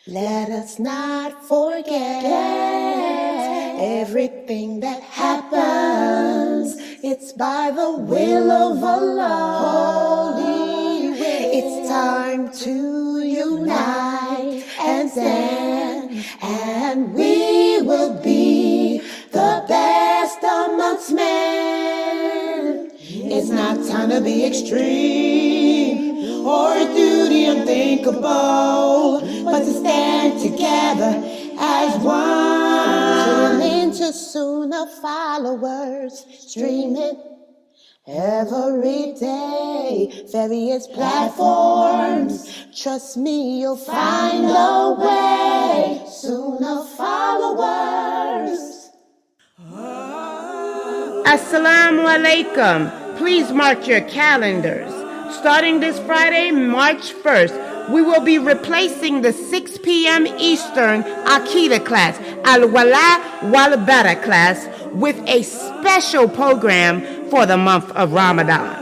Let us not forget everything that happens. It's by the will of Allah. Holy will. It's time to unite and stand, and we will be the best amongst men. It's not time to be extreme or do the unthinkable, but to stand together as one. Tune into Sunnahfollowers, streaming every day, various platforms. Trust me, you'll find a way. Sunnahfollowers. Assalamu alaikum. Please mark your calendars. Starting this Friday, March 1st, we will be replacing the 6 p.m. Eastern Aqidah class, Al-Wala Wal-Bara class, with a special program for the month of Ramadan.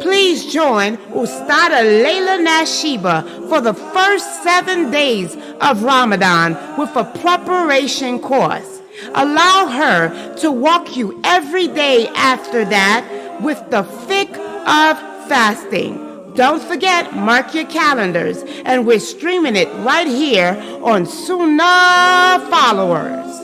Please join Ustada Lailanasheeba for the first 7 days of Ramadan with a preparation course. Allow her to walk you every day after that with the fiqh of fasting. Don't forget, mark your calendars, and we're streaming it right here on Sunnahfollowers.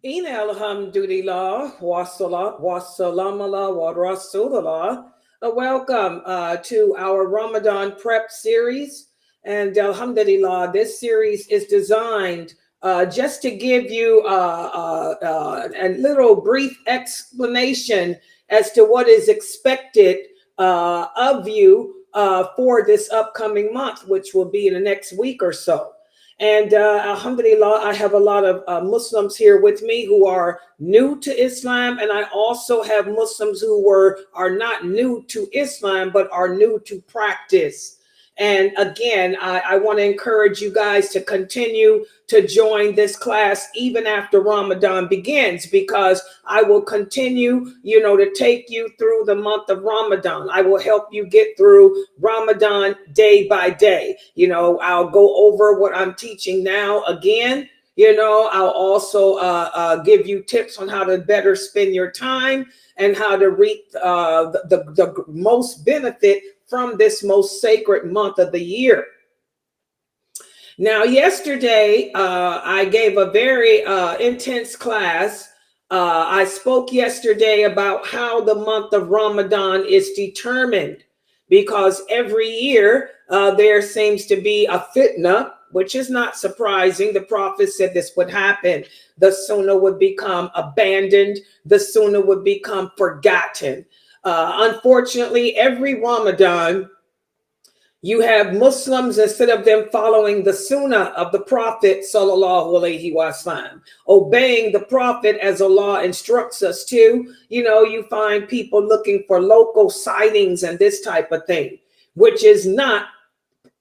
In alhamdulillah, wa salat, wa salam ala wa rasulullah. Welcome to our Ramadan prep series. And alhamdulillah, this series is designed just to give you a little brief explanation as to what is expected of you for this upcoming month, which will be in the next week or so. And alhamdulillah, I have a lot of Muslims here with me who are new to Islam. And I also have Muslims who are not new to Islam, but are new to practice. And again, I want to encourage you guys to continue to join this class even after Ramadan begins, because I will continue, to take you through the month of Ramadan. I will help you get through Ramadan day by day. I'll go over what I'm teaching now again. I'll also give you tips on how to better spend your time and how to reap the most benefit from this most sacred month of the year. Now, yesterday, I gave a very intense class. I spoke yesterday about how the month of Ramadan is determined, because every year there seems to be a fitna, which is not surprising. The Prophet said this would happen. The Sunnah would become abandoned. The Sunnah would become forgotten. Unfortunately, every Ramadan, you have Muslims, instead of them following the Sunnah of the Prophet, sallallahu alaihi wasallam, obeying the Prophet as Allah instructs us to, you find people looking for local sightings and this type of thing, which is not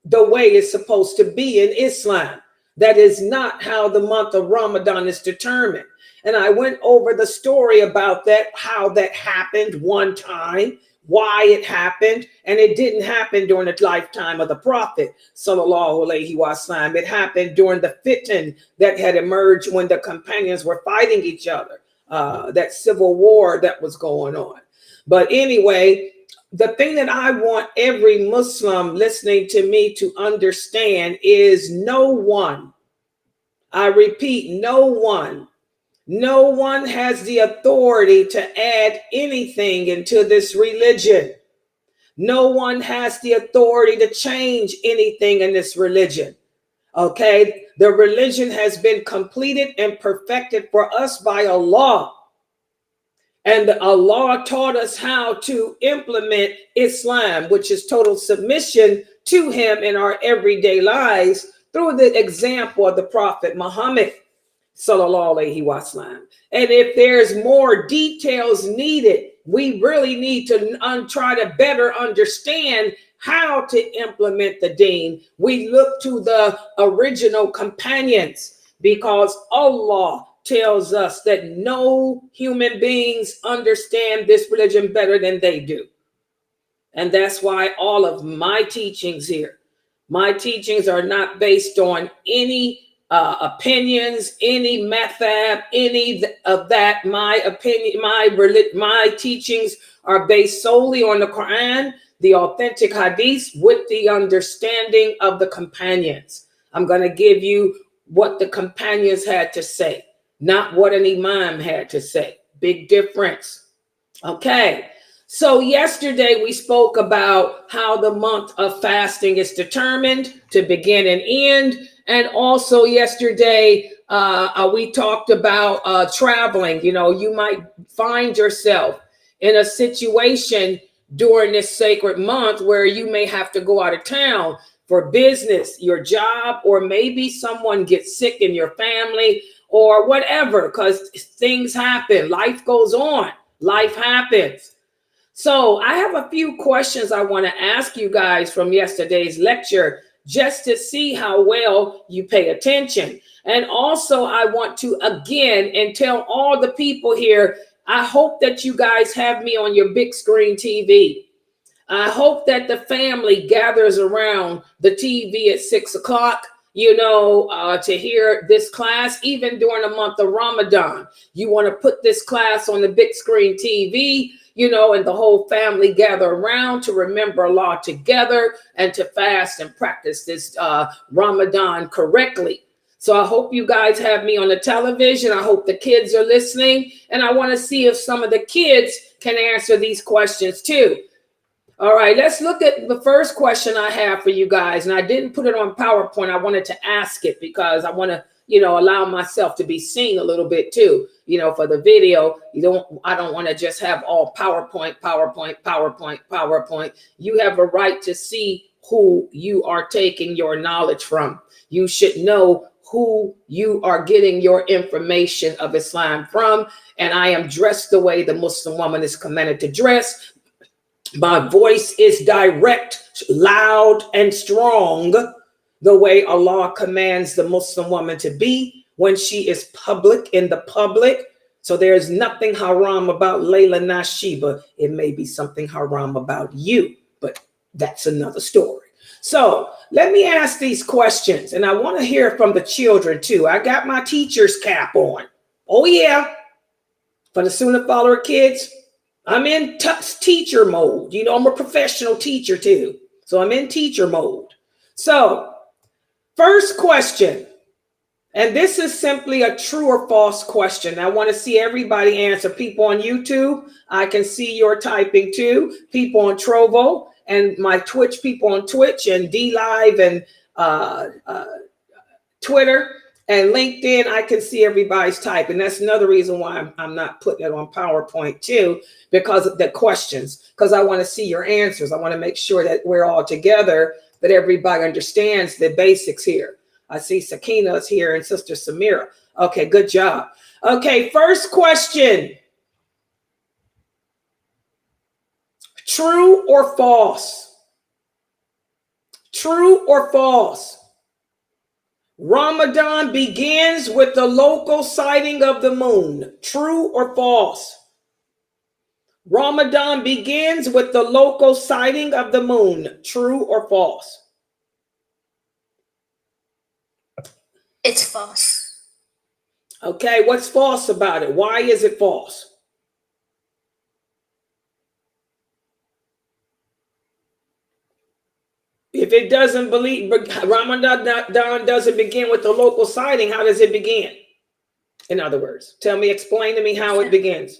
the way it's supposed to be in Islam. That is not how the month of Ramadan is determined. And I went over the story about that, how that happened one time, why it happened, and it didn't happen during the lifetime of the Prophet, sallallahu alaihi wasallam. It happened during the fitan that had emerged when the companions were fighting each other, that civil war that was going on. But anyway, the thing that I want every Muslim listening to me to understand is no one, I repeat, no one has the authority to add anything into this religion. No one has the authority to change anything in this religion. Okay? The religion has been completed and perfected for us by Allah. And Allah taught us how to implement Islam, which is total submission to Him in our everyday lives through the example of the Prophet Muhammad, sallallahu alaihi wasallam. And if there's more details needed, we really need to try to better understand how to implement the deen. We look to the original companions, because Allah tells us that no human beings understand this religion better than they do. And that's why all of my teachings here, my teachings are not based on any opinions, any method, any of that. My opinion, my teachings are based solely on the Quran, the authentic hadith, with the understanding of the companions. I'm going to give you what the companions had to say, not what an imam had to say. Big difference. Okay. So yesterday we spoke about how the month of fasting is determined to begin and end. And also yesterday we talked about traveling. You know, you might find yourself in a situation during this sacred month where you may have to go out of town for business, your job, or maybe someone gets sick in your family or whatever, because things happen. Life goes on. Life happens. So I have a few questions I want to ask you guys from yesterday's lecture, just to see how well you pay attention. And also I want to again and tell all the people here, I hope that you guys have me on your big screen TV. I hope that the family gathers around the TV at 6 o'clock, you know, to hear this class, even during the month of Ramadan. You want to put this class on the big screen TV, you know, and the whole family gather around to remember Allah together and to fast and practice this Ramadan correctly. So I hope you guys have me on the television. I hope the kids are listening. And I want to see if some of the kids can answer these questions too. All right, let's look at the first question I have for you guys. And I didn't put it on PowerPoint. I wanted to ask it because I want to, you know, allow myself to be seen a little bit too. You know, for the video, I don't want to just have all PowerPoint. You have a right to see who you are taking your knowledge from. You should know who you are getting your information of Islam from. And I am dressed the way the Muslim woman is commanded to dress. My voice is direct, loud, and strong, the way Allah commands the Muslim woman to be when she is public in the public. So there's nothing haram about lailanasheeba. It may be something haram about you, but that's another story. So let me ask these questions, and I want to hear from the children too. I got my teacher's cap on. Oh yeah, for the Sunnah follower kids. I'm in teacher mode. You know, I'm a professional teacher too. So I'm in teacher mode. So first question, and this is simply a true or false question. I want to see everybody answer. People on YouTube, I can see your typing too. People on Trovo and my Twitch, people on Twitch and D-Live and Twitter. And LinkedIn, I can see everybody's type. And that's another reason why I'm not putting it on PowerPoint too, because of the questions, because I want to see your answers. I want to make sure that we're all together, that everybody understands the basics here. I see Sakina's here and Sister Samira. Okay, good job. Okay, first question. True or false? True or false? Ramadan begins with the local sighting of the moon. True or false? Ramadan begins with the local sighting of the moon. True or false? It's false. Okay, what's false about it? Why is it false? If it doesn't believe, Ramadan doesn't begin with the local sighting, how does it begin? In other words, explain to me how it begins.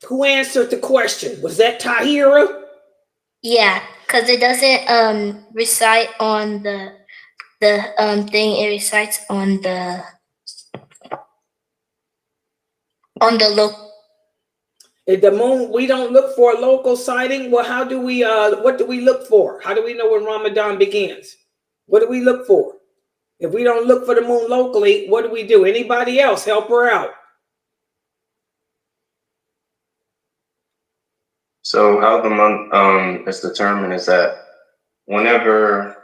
Who answered the question? Was that Tahira? Yeah, because it doesn't recite on the thing. It recites on the local. The moon, we don't look for a local sighting. Well, how do we what do we look for? How do we know when Ramadan begins? What do we look for? If we don't look for the moon locally, what do we do? Anybody else help her out? So how the month is determined is that whenever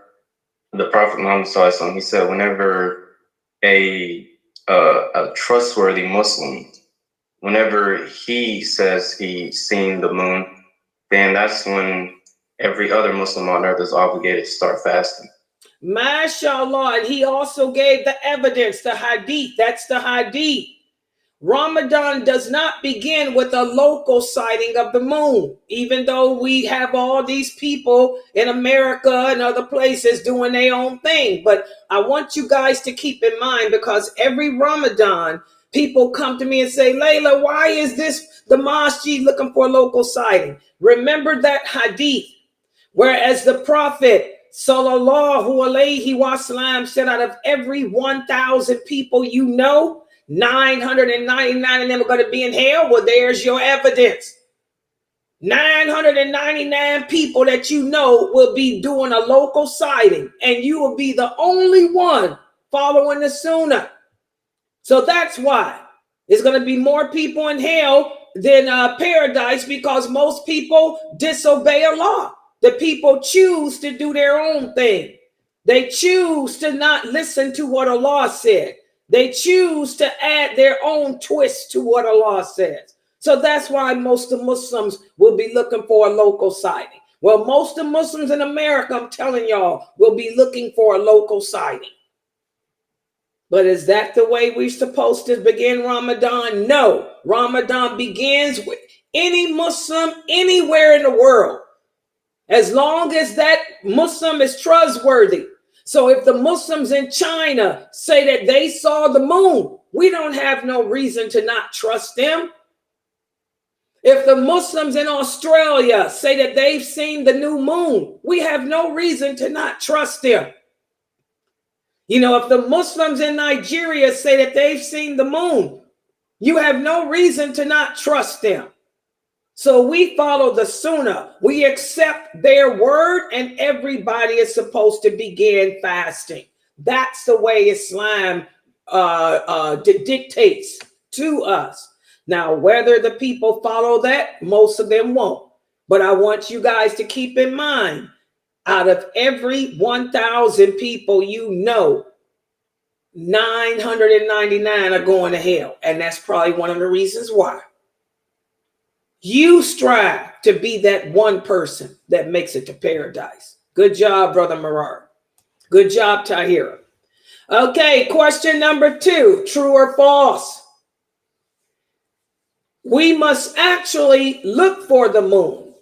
the Prophet Muhammad SAW, he said, whenever a a trustworthy Muslim, whenever he says he's seen the moon, then that's when every other Muslim on earth is obligated to start fasting. MashaAllah. And he also gave the evidence, the hadith. That's the hadith. Ramadan does not begin with a local sighting of the moon, even though we have all these people in America and other places doing their own thing. But I want you guys to keep in mind, because every Ramadan, people come to me and say, Layla, why is this the masjid looking for a local sighting? Remember that hadith, whereas the Prophet sallallahu alaihi wasallam said, out of every 1,000 people you know, 999 of them are going to be in hell. Well, there's your evidence. 999 people that you know will be doing a local sighting, and you will be the only one following the Sunnah. So that's why there's going to be more people in hell than paradise, because most people disobey Allah. The people choose to do their own thing. They choose to not listen to what Allah said. They choose to add their own twist to what Allah says. So that's why most of Muslims will be looking for a local sighting. Well, most of Muslims in America, I'm telling y'all, will be looking for a local sighting. But is that the way we're supposed to begin Ramadan? No. Ramadan begins with any Muslim anywhere in the world, as long as that Muslim is trustworthy. So if the Muslims in China say that they saw the moon, we don't have no reason to not trust them. If the Muslims in Australia say that they've seen the new moon, we have no reason to not trust them. You know, if the Muslims in Nigeria say that they've seen the moon, you have no reason to not trust them. So we follow the Sunnah. We accept their word, and everybody is supposed to begin fasting. That's the way Islam dictates to us. Now, whether the people follow that, most of them won't. But I want you guys to keep in mind, out of every 1,000 people you know, 999 are going to hell. And that's probably one of the reasons why. You strive to be that one person that makes it to paradise. Good job, Brother Marar. Good job, Tahira. Okay, question number 2, true or false? We must actually look for the moon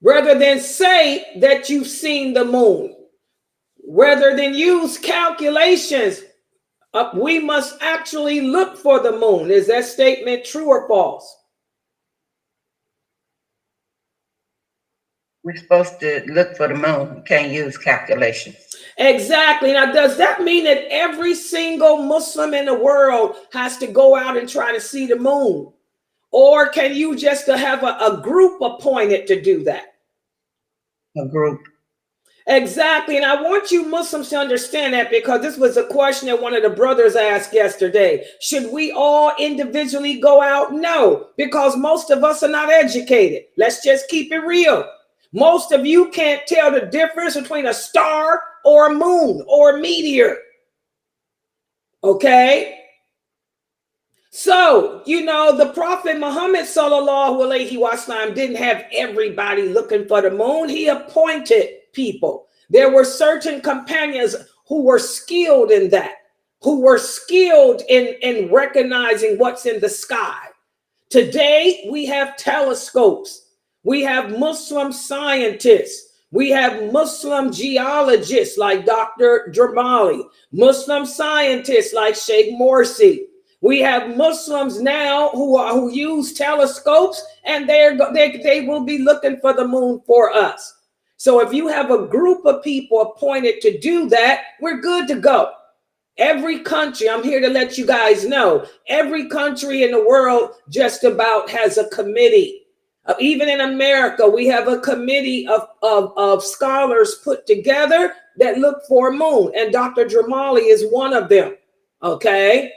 rather than say that you've seen the moon. Rather than use calculations, we must actually look for the moon. Is that statement true or false? We're supposed to look for the moon. Can't use calculations. Exactly. Now, does that mean that every single Muslim in the world has to go out and try to see the moon? Or can you just have a group appointed to do that? A group. Exactly. And I want you Muslims to understand that, because this was a question that one of the brothers asked yesterday. Should we all individually go out? No, because most of us are not educated. Let's just keep it real. Most of you can't tell the difference between a star or a moon or a meteor. Okay? So, you know, the Prophet Muhammad sallallahu alaihi wasallam didn't have everybody looking for the moon. He appointed people. There were certain companions who were skilled in that, who were skilled in recognizing what's in the sky. Today, we have telescopes. We have Muslim scientists. We have Muslim geologists like Dr. Jamali, Muslim scientists like Sheikh Morsi. We have Muslims now who use telescopes, and they will be looking for the moon for us. So if you have a group of people appointed to do that, we're good to go. Every country, I'm here to let you guys know, every country in the world just about has a committee. Even in America, we have a committee of scholars put together that look for a moon. And Dr. Jamali is one of them. Okay?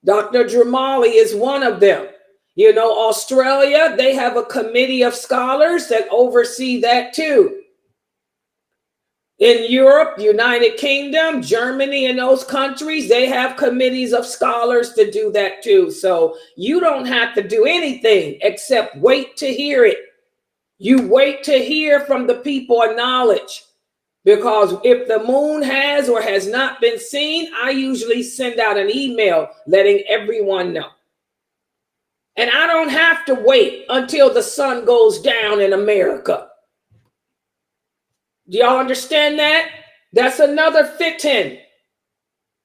Dr. Jamali is one of them. You know, Australia, they have a committee of scholars that oversee that too. In Europe, United Kingdom, Germany, and those countries, they have committees of scholars to do that too. So you don't have to do anything except wait to hear it. You wait to hear from the people of knowledge. Because if the moon has or has not been seen, I usually send out an email letting everyone know. And I don't have to wait until the sun goes down in America. Do y'all understand that? That's another fitin.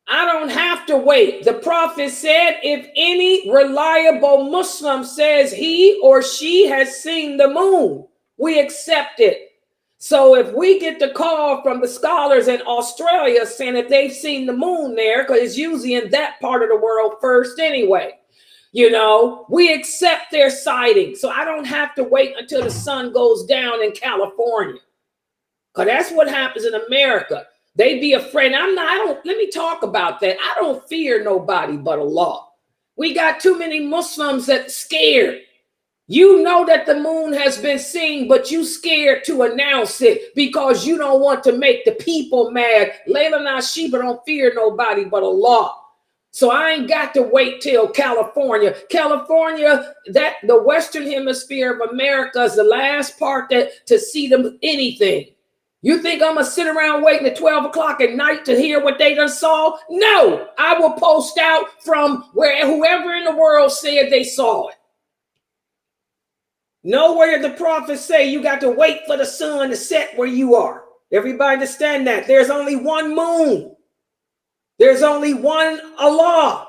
I don't have to wait. The Prophet said, if any reliable Muslim says he or she has seen the moon, we accept it. So if we get the call from the scholars in Australia saying that they've seen the moon there, because it's usually in that part of the world first anyway, we accept their sighting. So I don't have to wait until the sun goes down in California. Because that's what happens in America. They be afraid. Let me talk about that. I don't fear nobody but Allah. We got too many Muslims that scared. You know that the moon has been seen, but you scared to announce it because you don't want to make the people mad. Lailanasheeba don't fear nobody but Allah. So I ain't got to wait till California. California, that the Western Hemisphere of America is the last part to see them anything. You think I'm going to sit around waiting at 12 o'clock at night to hear what they done saw? No, I will post out from whoever in the world said they saw it. Nowhere did the Prophet say you got to wait for the sun to set where you are. Everybody understand that. There's only one moon. There's only one Allah.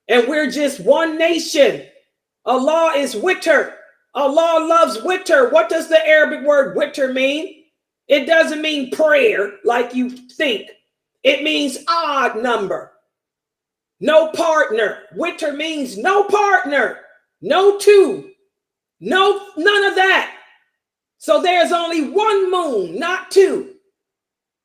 And we're just one nation. Allah is witr. Allah loves witr. What does the Arabic word witr mean? It doesn't mean prayer like you think. It means odd number. No partner. Witr means no partner. No two. No, none of that. So there's only one moon, not two.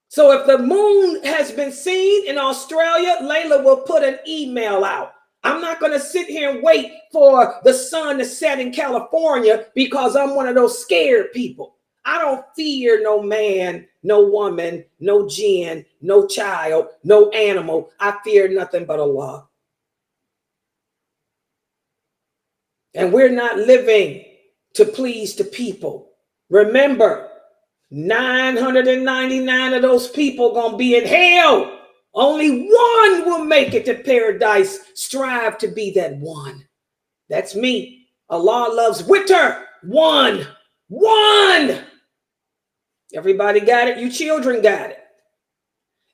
So if the moon has been seen in Australia, Layla will put an email out. I'm not going to sit here and wait for the sun to set in California because I'm one of those scared people. I don't fear no man, no woman, no jinn, no child, no animal. I fear nothing but Allah. And we're not living to please the people. Remember, 999 of those people gonna be in hell. Only one will make it to paradise. Strive to be that one. That's me. Allah loves witr. One. Everybody got it? You children got it.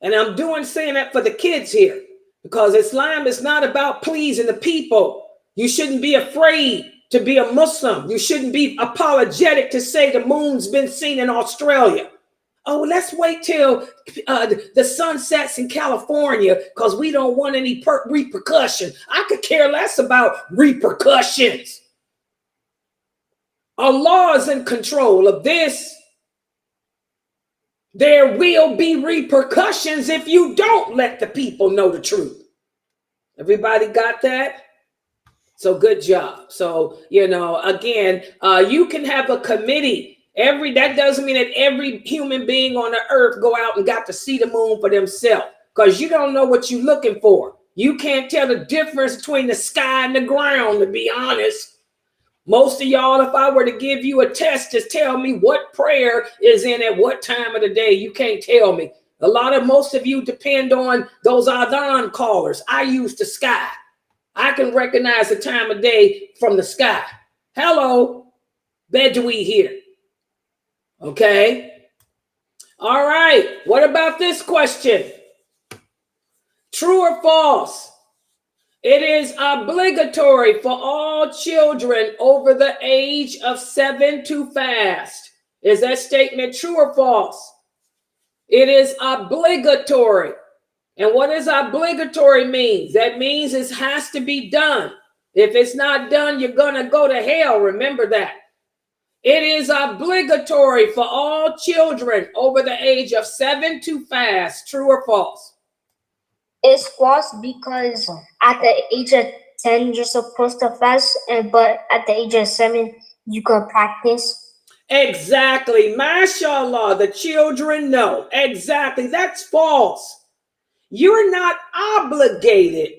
And I'm saying that for the kids here, because Islam is not about pleasing the people. You shouldn't be afraid to be a Muslim. You shouldn't be apologetic to say the moon's been seen in Australia. Oh, let's wait till the sun sets in California because we don't want any repercussion. I could care less about repercussions. Allah is in control of this. There will be repercussions if you don't let the people know the truth. Everybody got that? So good job. So, again, you can have a committee. That doesn't mean that every human being on the earth go out and got to see the moon for themselves, because you don't know what you're looking for. You can't tell the difference between the sky and the ground, to be honest. Most of y'all, if I were to give you a test, just tell me what prayer is in at what time of the day. You can't tell me. Most of you depend on those adhan callers. I use the sky. I can recognize the time of day from the sky. Hello, Bedouin here. Okay. All right. What about this question? True or false? It is obligatory for all children over the age of 7 to fast. Is that statement true or false? It is obligatory. And what does obligatory mean? That means it has to be done. If it's not done, you're going to go to hell. Remember that. It is obligatory for all children over the age of 7 to fast. True or false? It's false, because at the age of 10, you're supposed to fast, but at the age of 7, you can practice. Exactly. Mashallah, the children know. Exactly. That's false. You're not obligated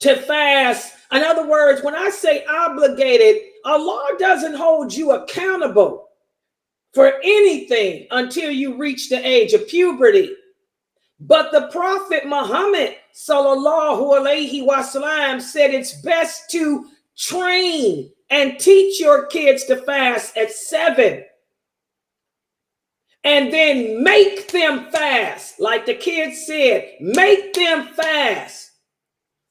to fast. In other words, when I say obligated, Allah doesn't hold you accountable for anything until you reach the age of puberty. But the Prophet Muhammad sallallahu alaihi wasallam said it's best to train and teach your kids to fast at 7. And then make them fast. Like the kids said, make them fast.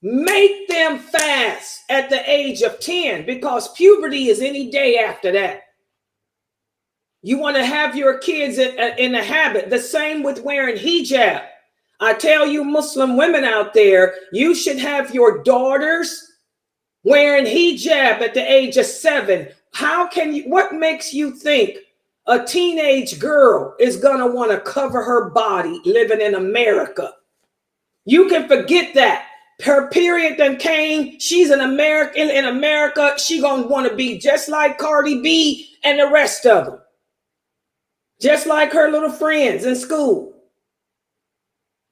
Make them fast at the age of 10, because puberty is any day after that. You want to have your kids in a habit. The same with wearing hijab. I tell you Muslim women out there, you should have your daughters wearing hijab at the age of 7. How can you, what makes you think a teenage girl is going to want to cover her body living in America? You can forget that. Her period done came. She's an American in America. She going to want to be just like Cardi B and the rest of them. Just like her little friends in school.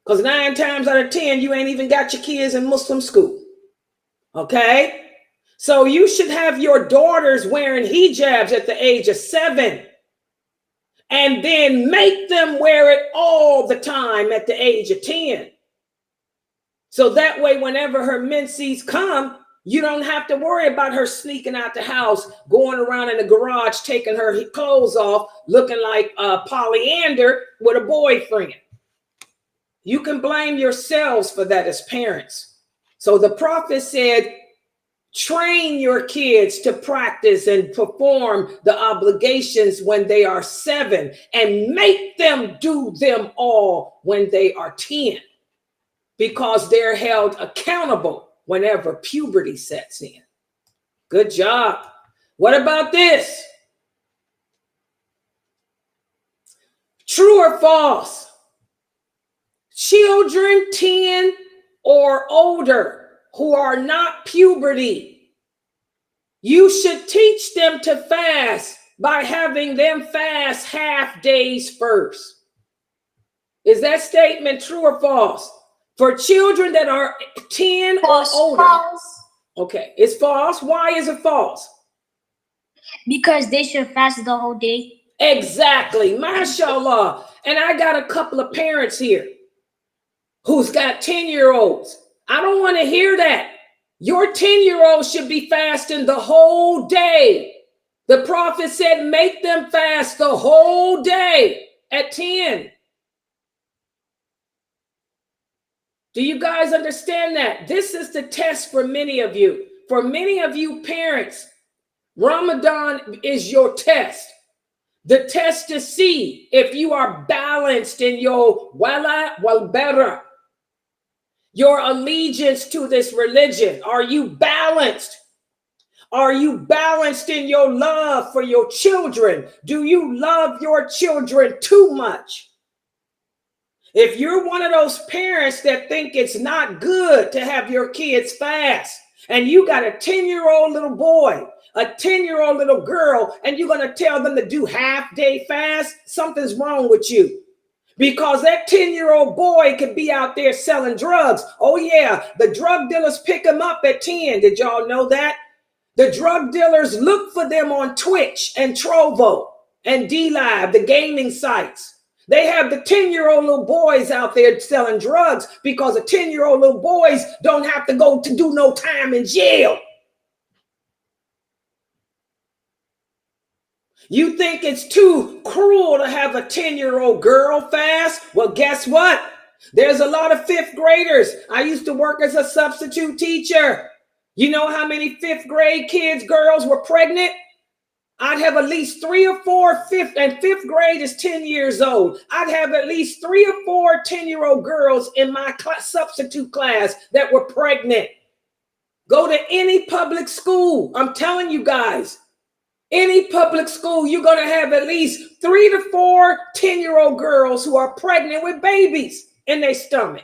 Because 9 times out of 10, you ain't even got your kids in Muslim school. Okay? So you should have your daughters wearing hijabs at the age of 7. And then make them wear it all the time at the age of 10. So that way, whenever her menses come, you don't have to worry about her sneaking out the house, going around in the garage, taking her clothes off, looking like Polyander with a boyfriend. You can blame yourselves for that as parents. So the Prophet said, train your kids to practice and perform the obligations when they are 7, and make them do them all when they are 10, because they're held accountable whenever puberty sets in. Good job. What about this? True or false? Children 10 or older who are not puberty, you should teach them to fast by having them fast half days first. Is that statement true or false? For children that are 10 False. or older. False. Okay, it's false. Why is it false? Because they should fast the whole day. Exactly. Mashallah. And I got a couple of parents here who's got 10-year-olds. I don't want to hear that. Your 10-year-old should be fasting the whole day. The Prophet said, make them fast the whole day at 10. Do you guys understand that? This is the test for many of you. For many of you parents, Ramadan is your test. The test to see if you are balanced in your wala wal bara, your allegiance to this religion. Are you balanced? Are you balanced in your love for your children? Do you love your children too much? If you're one of those parents that think it's not good to have your kids fast, and you got a 10-year-old little boy, a 10-year-old little girl, and you're going to tell them to do half-day fast, something's wrong with you. Because that 10-year-old boy could be out there selling drugs. Oh, yeah, the drug dealers pick them up at 10. Did y'all know that? The drug dealers look for them on Twitch and Trovo and D-Live, the gaming sites. They have the 10-year-old little boys out there selling drugs because the 10-year-old little boys don't have to go to do no time in jail. You think it's too cruel to have a 10-year-old girl fast? Well, guess what? There's a lot of 5th graders. I used to work as a substitute teacher. You know how many 5th grade kids, girls were pregnant? I'd have at least 3 or 4 and 5th grade is 10 years old. I'd have at least 3 or 4 10-year-old girls in my substitute class that were pregnant. Go to any public school. I'm telling you guys, any public school, you're going to have at least 3 to 4 10-year-old girls who are pregnant with babies in their stomach.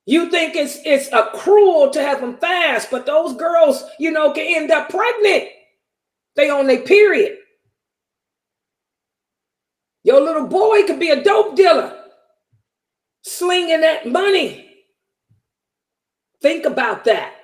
You think it's a cruel to have them fast, but those girls, can end up pregnant. They on their period. Your little boy could be a dope dealer, slinging that money. Think about that.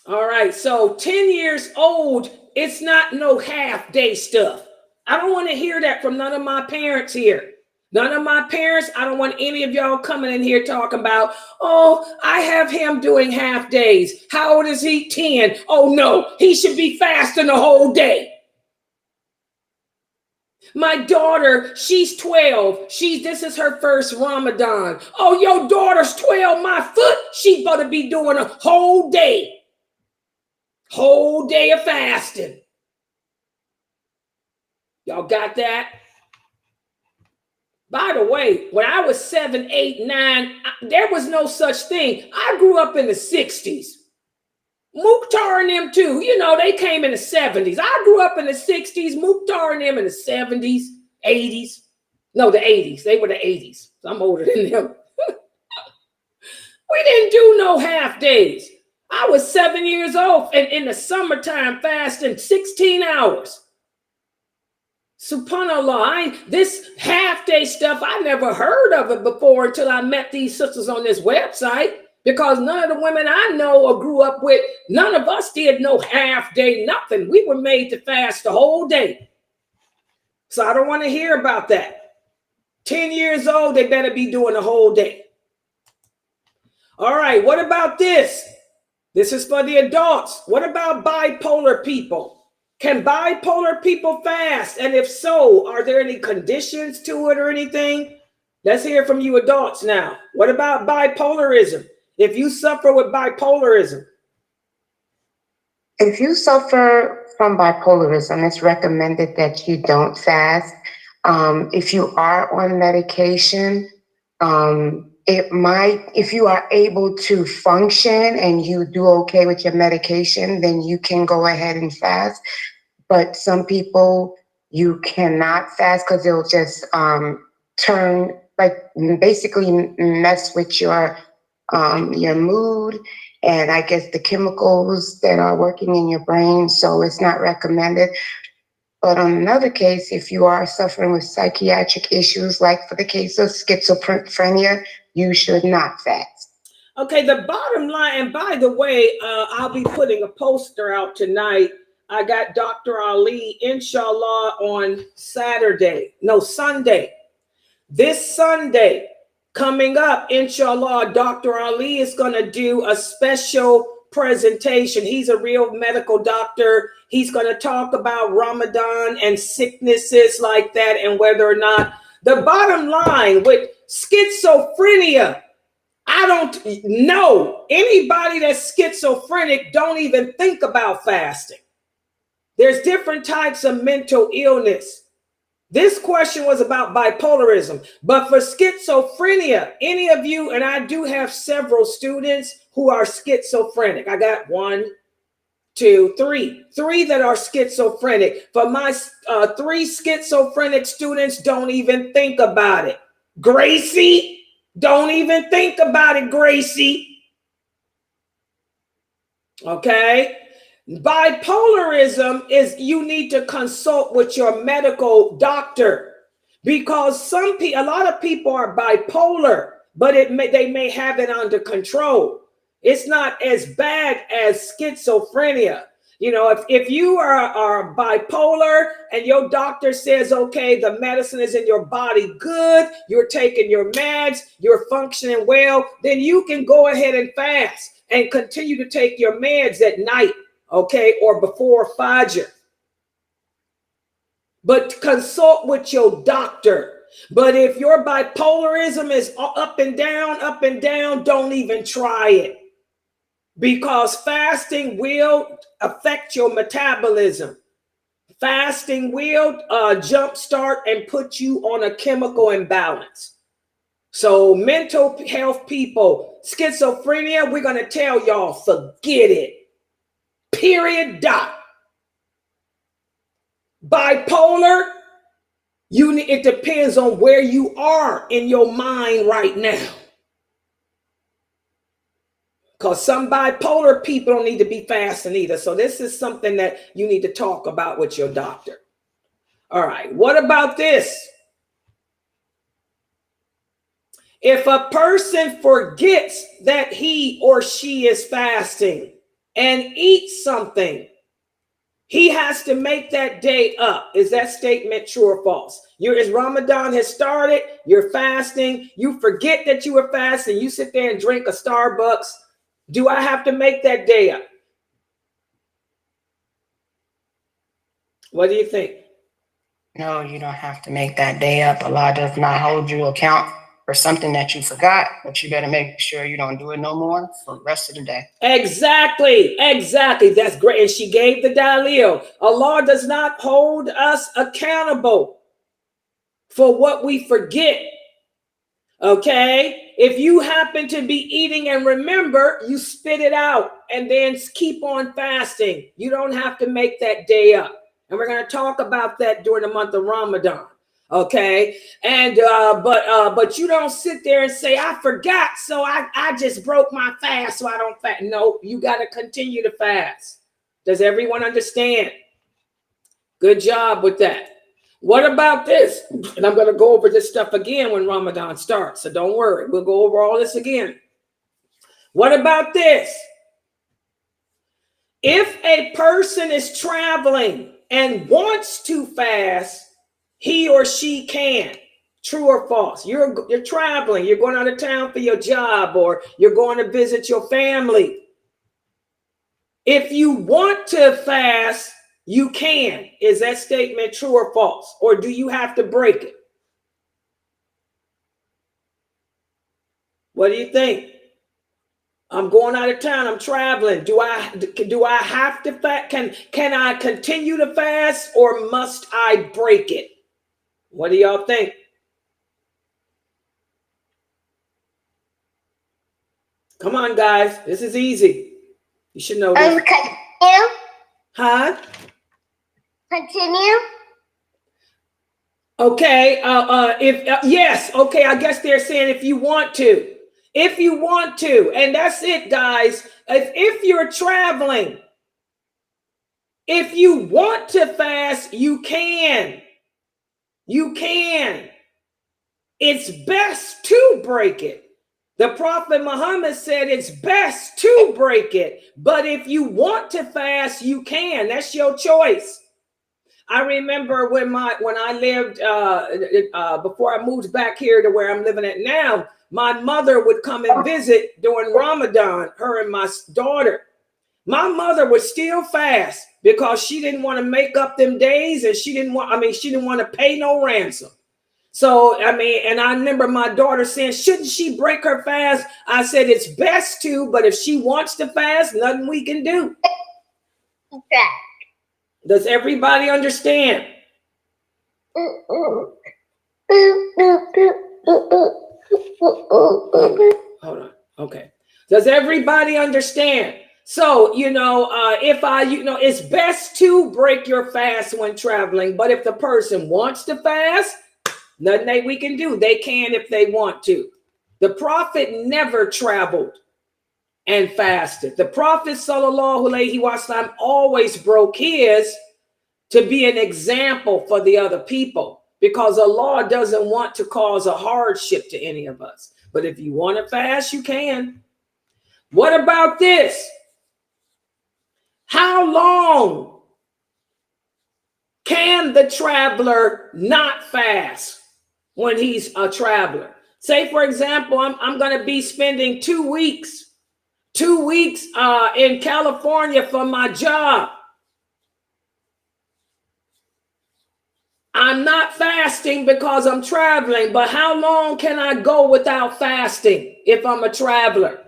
All right, so 10 years old, it's not no half-day stuff. I don't want to hear that from none of my parents here. None of my parents, I don't want any of y'all coming in here talking about, oh, I have him doing half days. How old is he? 10. Oh, no, he should be fasting the whole day. My daughter, she's 12. This is her first Ramadan. Oh, your daughter's 12, my foot. She better be doing a whole day. Whole day of fasting. Y'all got that? By the way, when I was 7, 8, 9, there was no such thing. I grew up in the 60s. Mukhtar and them too. You know, they came in the 70s. I grew up in the 60s. Mukhtar and them in the 70s, 80s. No, the 80s. They were the 80s. I'm older than them. We didn't do no half days. I was 7 years old and in the summertime fasting 16 hours. Subhanallah, this half-day stuff, I never heard of it before until I met these sisters on this website, because none of the women I know or grew up with, none of us did no half-day, nothing. We were made to fast the whole day. So I don't want to hear about that. 10 years old, they better be doing the whole day. All right, what about this? This is for the adults. What about bipolar people? Can bipolar people fast? And if so, are there any conditions to it or anything? Let's hear from you adults now. What about bipolarism? If you suffer with bipolarism. If you suffer from bipolarism, it's recommended that you don't fast. If you are on medication, if you are able to function and you do okay with your medication, then you can go ahead and fast. But some people, you cannot fast because it'll just turn, like basically mess with your mood and I guess the chemicals that are working in your brain. So it's not recommended. But on another case, if you are suffering with psychiatric issues, like for the case of schizophrenia, you should not fast. Okay, the bottom line, and by the way, I'll be putting a poster out tonight. I got Dr. Ali, inshallah, on Sunday. This Sunday, coming up, inshallah, Dr. Ali is going to do a special presentation. He's a real medical doctor. He's going to talk about Ramadan and sicknesses like that and whether or not. The bottom line with schizophrenia, I don't know anybody that's schizophrenic don't even think about fasting. There's different types of mental illness. This question was about bipolarism, but for schizophrenia, any of you, and I do have several students who are schizophrenic. I got 1, 2, 3 that are schizophrenic. For my 3 schizophrenic students, don't even think about it. Gracie, don't even think about it, Gracie. Okay? Bipolarism is you need to consult with your medical doctor, because a lot of people are bipolar, but they may have it under control. It's not as bad as schizophrenia. You know, if you are bipolar and your doctor says, okay, the medicine is in your body good, you're taking your meds, you're functioning well, then you can go ahead and fast and continue to take your meds at night. Okay, or before Fajr. But consult with your doctor. But if your bipolarism is up and down, don't even try it. Because fasting will affect your metabolism. Fasting will jumpstart and put you on a chemical imbalance. So mental health people, schizophrenia, we're going to tell y'all, forget it. Period. Dot. Bipolar, it depends on where you are in your mind right now. Because some bipolar people don't need to be fasting either. So this is something that you need to talk about with your doctor. All right. What about this? If a person forgets that he or she is fasting and eats something, he has to make that day up. Is that statement true or false? As Ramadan has started, you're fasting, you forget that you were fasting, you sit there and drink a Starbucks. Do I have to make that day up? What do you think? No, you don't have to make that day up. Allah does not hold you account for something that you forgot, but you better make sure you don't do it no more for the rest of the day. Exactly. That's great. And she gave the dalil. Allah does not hold us accountable for what we forget. Okay? If you happen to be eating and remember, you spit it out and then keep on fasting. You don't have to make that day up. And we're going to talk about that during the month of Ramadan. Okay. And but you don't sit there and say, I forgot, so I just broke my fast, so I don't fast. No, you got to continue to fast. Does everyone understand? Good job with that. What about this? And I'm going to go over this stuff again when Ramadan starts, so don't worry, we'll go over all this again. What about this? If a person is traveling and wants to fast, he or she can. True or false? You're traveling. You're going out of town for your job, or you're going to visit your family. If you want to fast, you can. Is that statement true or false? Or do you have to break it? What do you think? I'm going out of town. I'm traveling. Do I have to fast? Can I continue to fast, or must I break it? What do y'all think? Come on, guys. This is easy. You should know this. Continue. Huh? Continue. Okay. Yes. Okay. I guess they're saying if you want to. If you want to. And that's it, guys. If you're traveling, if you want to fast, you can. You can. It's best to break it. The Prophet Muhammad said it's best to break it. But if you want to fast, you can. That's your choice. I remember when I lived before I moved back here to where I'm living at now, my mother would come and visit during Ramadan, her and my daughter. My mother would still fast because she didn't want to make up them days, and she didn't want to pay no ransom. So, and I remember my daughter saying, shouldn't she break her fast? I said, it's best to, but if she wants to fast, nothing we can do. Okay. Does everybody understand? Hold on. Okay. Does everybody understand? So, it's best to break your fast when traveling, but if the person wants to fast, nothing we can do. They can if they want to. The Prophet never traveled and fasted. The Prophet ﷺ always broke his to be an example for the other people, because Allah doesn't want to cause a hardship to any of us. But if you want to fast, you can. What about this? How long can the traveler not fast when he's a traveler? Say, for example, I'm going to be spending 2 weeks in California for my job. I'm not fasting because I'm traveling, but how long can I go without fasting if I'm a traveler?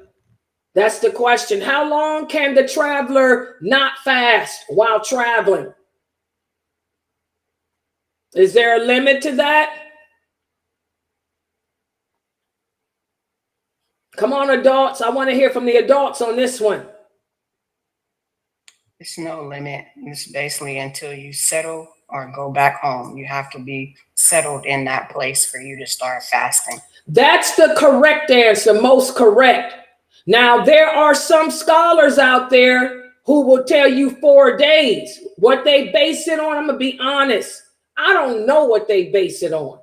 That's the question. How long can the traveler not fast while traveling? Is there a limit to that? Come on, adults. I want to hear from the adults on this one. There's no limit. It's basically until you settle or go back home. You have to be settled in that place for you to start fasting. That's the correct answer, most correct. Now, there are some scholars out there who will tell you 4 days. What they base it on, I'm going to be honest, I don't know what they base it on,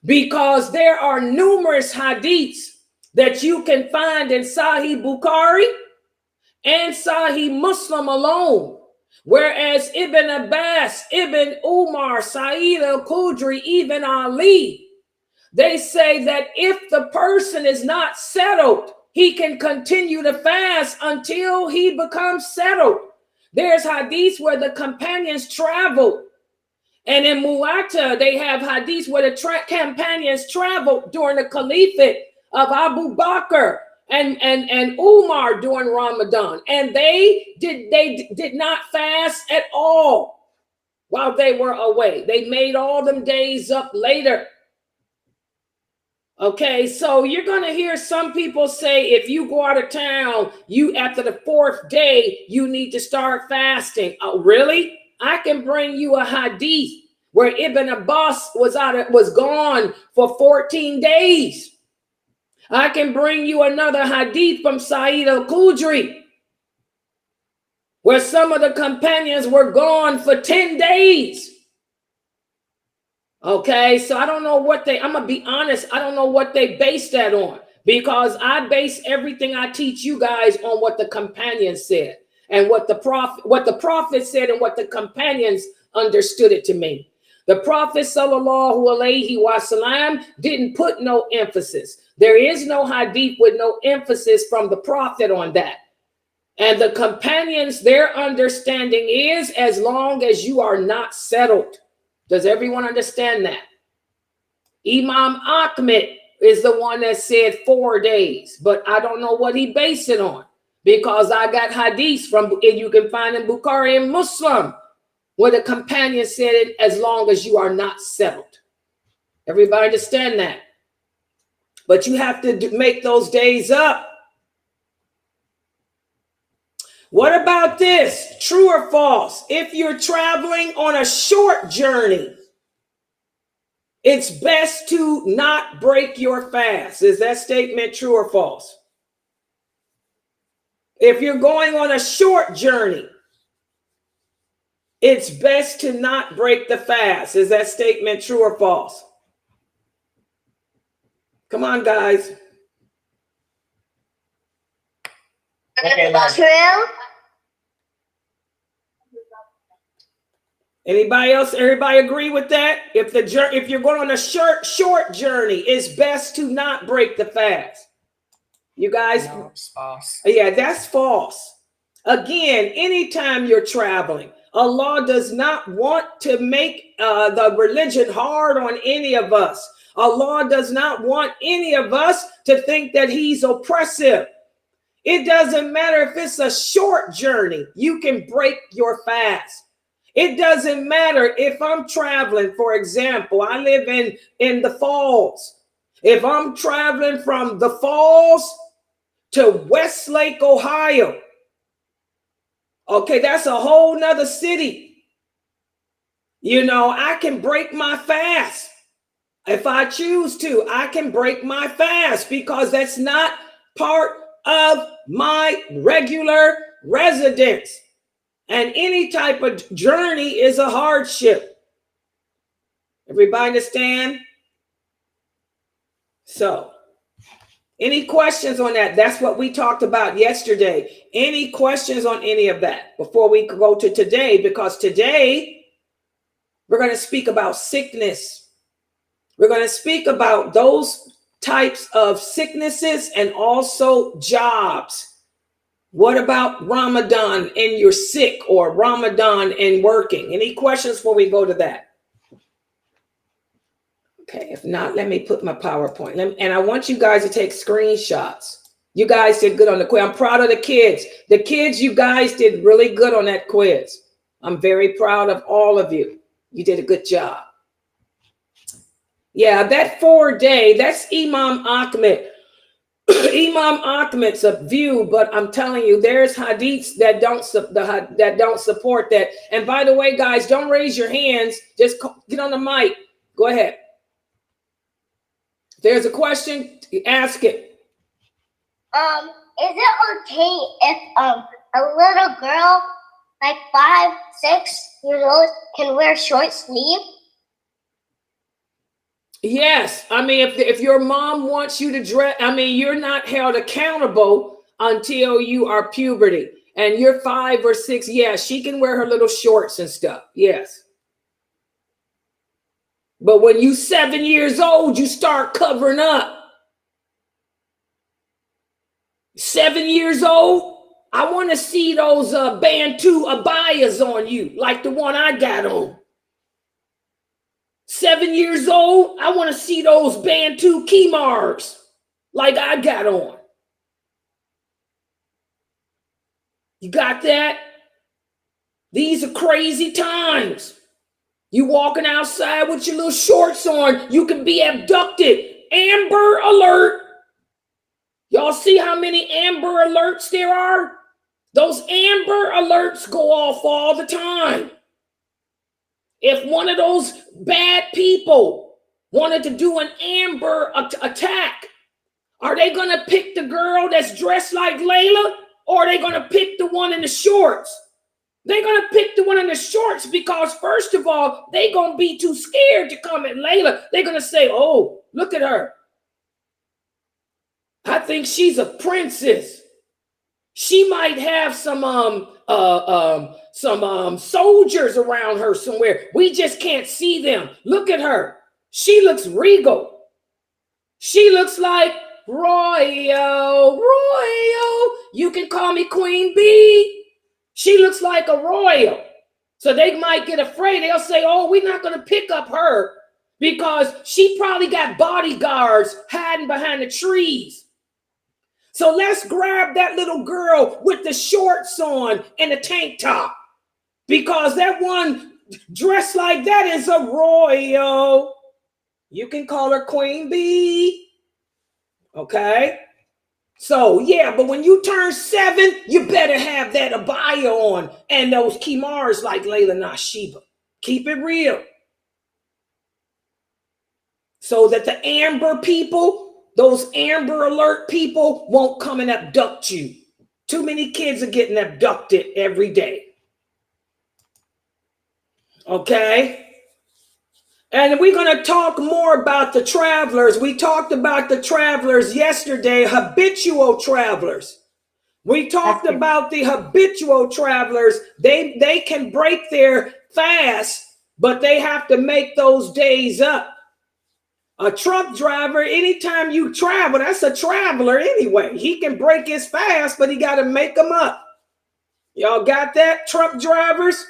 because there are numerous hadiths that you can find in Sahih Bukhari and Sahih Muslim alone. Whereas Ibn Abbas, Ibn Umar, Sa'id al-Khudri, even Ali, they say that if the person is not settled, he can continue to fast until he becomes settled. There's hadiths where the companions traveled. And in Muwatta, they have hadiths where the companions traveled during the caliphate of Abu Bakr and Umar during Ramadan. And they did not fast at all while they were away. They made all them days up later. Okay, so you're going to hear some people say if you go out of town, you after the 4th day, you need to start fasting. Oh, really? I can bring you a hadith where Ibn Abbas was gone for 14 days. I can bring you another hadith from Sa'id al-Khudri where some of the companions were gone for 10 days. Okay, so I don't know what I'm going to be honest, I don't know what they base that on, because I base everything I teach you guys on what the companions said and what the prophet said and what the companions understood it to mean. The Prophet sallallahu alaihi wasallam didn't put no emphasis. There is no hadith with no emphasis from the Prophet on that. And the companions, their understanding is as long as you are not settled. Does everyone understand that? Imam Ahmed is the one that said 4 days, but I don't know what he based it on, because I got hadiths from, you can find in Bukhari and Muslim, where the companion said it as long as you are not settled. Everybody understand that? But you have to make those days up. What about this? True or false? If you're traveling on a short journey, it's best to not break your fast. Is that statement true or false? If you're going on a short journey, it's best to not break the fast. Is that statement true or false? Come on, guys. True. Anybody else? Everybody agree with that? If you're going on a short journey, it's best to not break the fast. You guys? No, it's false. Yeah, that's false. Again, anytime you're traveling, Allah does not want to make the religion hard on any of us. Allah does not want any of us to think that he's oppressive. It doesn't matter if it's a short journey, you can break your fast. It doesn't matter if I'm traveling, for example, I live in the Falls. If I'm traveling from the Falls to Westlake, Ohio, okay, that's a whole nother city. You know, I can break my fast. If I choose to, I can break my fast because that's not part of my regular residence. And any type of journey is a hardship. Everybody understand? So, any questions on that? That's what we talked about yesterday. Any questions on any of that before we go to today? Because today we're going to speak about sickness. We're going to speak about those types of sicknesses and also jobs. What about Ramadan and you're sick, or Ramadan and working? Any questions before we go to that? Okay, if not, let me put my PowerPoint. And I want you guys to take screenshots. You guys did good on the quiz. I'm proud of the kids. The kids, you guys did really good on that quiz. I'm very proud of all of you. You did a good job. Yeah, that 4 day, that's Imam Ahmed. Imam Ahmed's a view, but I'm telling you, there's hadiths that don't support that. And by the way, guys, don't raise your hands. Just get on the mic. Go ahead. If there's a question, ask it. Is it okay if a little girl, like 5, 6 years old, can wear short sleeve? Yes. I mean, if your mom wants you to dress, I mean, you're not held accountable until you are puberty. And you're 5 or 6. Yeah, she can wear her little shorts and stuff. Yes. But when you 7 years old, you start covering up. 7 years old, I want to see those Bantu abayas on you, like the one I got on. 7 years old, I want to see those Bantu kimars, like I got on. You got that? These are crazy times. You walking outside with your little shorts on, you can be abducted. Amber alert. Y'all see how many Amber alerts there are? Those Amber alerts go off all the time. If one of those bad people wanted to do an Amber attack, are they going to pick the girl that's dressed like Layla, or are they going to pick the one in the shorts? They're going to pick the one in the shorts because, first of all, they're going to be too scared to come at Layla. They're going to say, oh, look at her. I think she's a princess. She might have some soldiers around her somewhere. We just can't see them. Look at her. She looks regal. She looks like royal. You can call me Queen Bee. She looks like a royal. So they might get afraid. They'll say, oh, we're not going to pick up her because she probably got bodyguards hiding behind the trees. So let's grab that little girl with the shorts on and a tank top, because that one dressed like that is a royal. You can call her Queen Bee. Okay? So, yeah, but when you turn 7, you better have that abaya on and those kimars like lailanasheeba. Keep it real. So that the Amber people, those Amber Alert people, won't come and abduct you. Too many kids are getting abducted every day. Okay? And we're going to talk more about the travelers. We talked about the travelers yesterday, habitual travelers. We talked about the habitual travelers. They can break their fast, but they have to make those days up. A truck driver, anytime you travel, that's a traveler anyway. He can break his fast, but he got to make them up. Y'all got that, truck drivers?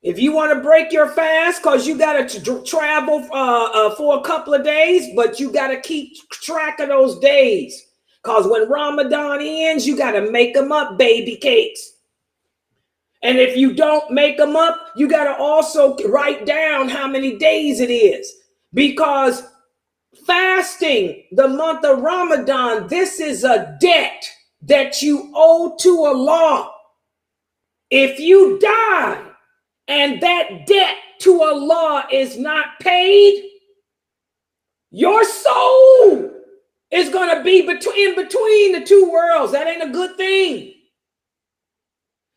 If you want to break your fast because you got to travel for a couple of days, but you got to keep track of those days. Because when Ramadan ends, you got to make them up, baby cakes. And if you don't make them up, you got to also write down how many days it is. Because fasting the month of Ramadan, this is a debt that you owe to Allah. If you die and that debt to Allah is not paid, your soul is going to be in between the two worlds. That ain't a good thing.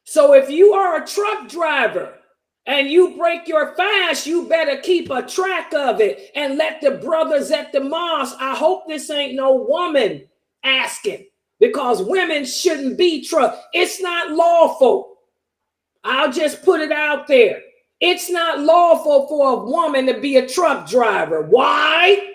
So if you are a truck driver and you break your fast, you better keep a track of it and let the brothers at the mosque. I hope this ain't no woman asking, because women shouldn't be truck. It's not lawful. I'll just put it out there. It's not lawful for a woman to be a truck driver. Why?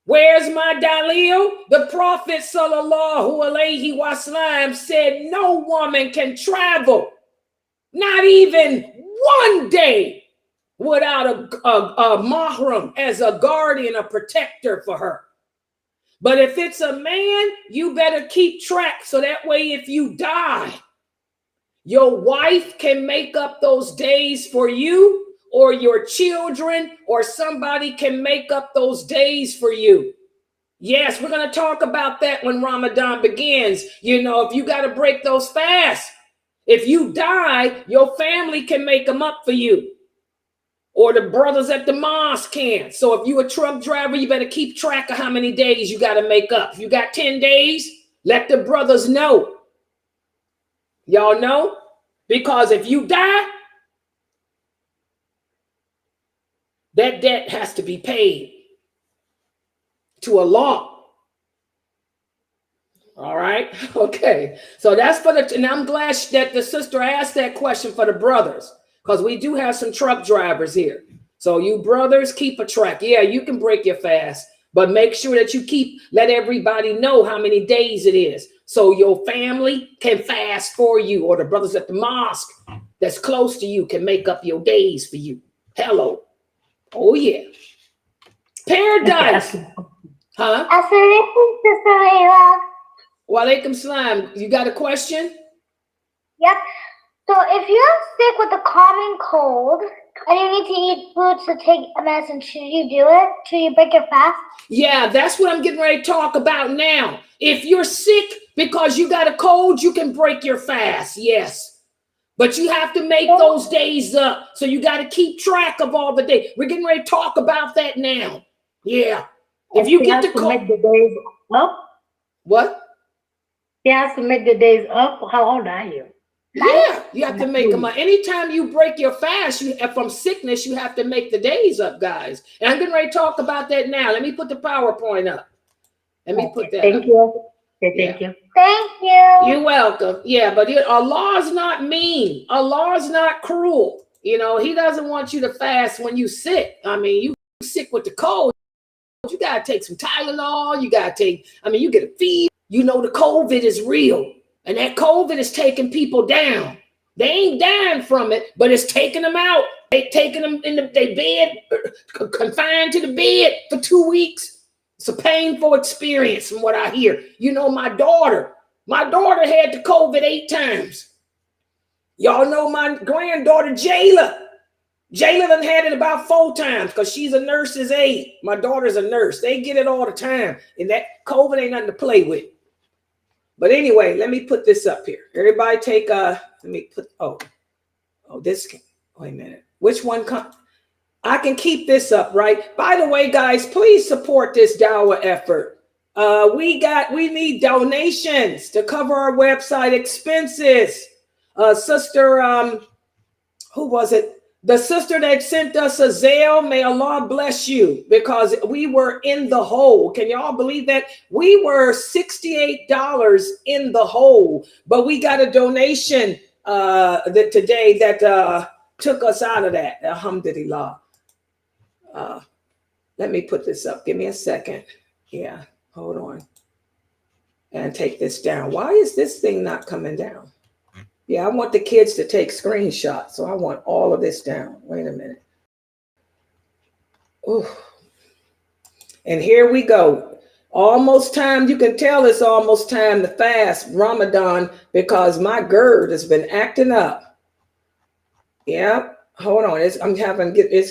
Where's my dalil? The Prophet sallallahu alaihi wasallam said no woman can travel, not even one day, without a mahram as a guardian, a protector for her. But if it's a man, you better keep track, so that way if you die, your wife can make up those days for you, or your children, or somebody can make up those days for you. Yes, we're going to talk about that when Ramadan begins. You know, if you got to break those fasts, if you die, your family can make them up for you, or the brothers at the mosque can. So if you a truck driver, you better keep track of how many days you got to make up. If you got 10 days, let the brothers know. Y'all know? Because if you die, That debt has to be paid to Allah. All right. Okay. So that's for the, and I'm glad that the sister asked that question for the brothers, because we do have some truck drivers here. So you brothers, keep a track. Yeah, you can break your fast, but make sure that you let everybody know how many days it is, so your family can fast for you, or the brothers at the mosque that's close to you can make up your days for you. Hello. Oh yeah. Paradise. Huh? Assalamualaikum, Sister Layla. Walaikum salam. You got a question? Yep. So if you're sick with a common cold and you need to eat food to take a medicine, should you do it till you break your fast? Yeah, that's what I'm getting ready to talk about now. If you're sick because you got a cold, you can break your fast. Yes. But you have to make those days up. So you got to keep track of all the days. We're getting ready to talk about that now. Yeah. If you get the cold. Make the days up. What? He has to make the days up. How old are you? Yeah, you have to make them up. Anytime you break your fast, from sickness, you have to make the days up, guys. And I'm getting ready to talk about that now. Let me put the PowerPoint up. Let me put that Thank up. you. Okay, thank you. Thank you. You're welcome. Yeah, but Allah's not mean. Allah's not cruel. You know, he doesn't want you to fast when you sick. I mean, you sick with the cold, you got to take some Tylenol. You got to take, you get a fever. You know, the COVID is real. And that COVID is taking people down. They ain't dying from it, but it's taking them out. They taking them in their bed, confined to the bed for 2 weeks. It's a painful experience from what I hear. You know, my daughter had the COVID 8 times. Y'all know my granddaughter, Jayla. Jayla done had it about 4 times because she's a nurse's aide. My daughter's a nurse. They get it all the time. And that COVID ain't nothing to play with. But anyway, let me put this up here. Everybody take let me put, this can, wait a minute. Which one I can keep this up, right? By the way, guys, please support this dawah effort. We need donations to cover our website expenses. Sister, who was it? The sister that sent us a Zelle, may Allah bless you, because we were in the hole. Can y'all believe that? We were $68 in the hole, but we got a donation today that took us out of that. Alhamdulillah. Let me put this up. Give me a second. Yeah, hold on. And take this down. Why is this thing not coming down? Yeah, I want the kids to take screenshots, so I want all of this down. Wait a minute. Ooh. And here we go. Almost time. You can tell it's almost time to fast Ramadan because my GERD has been acting up. Yeah, hold on. It's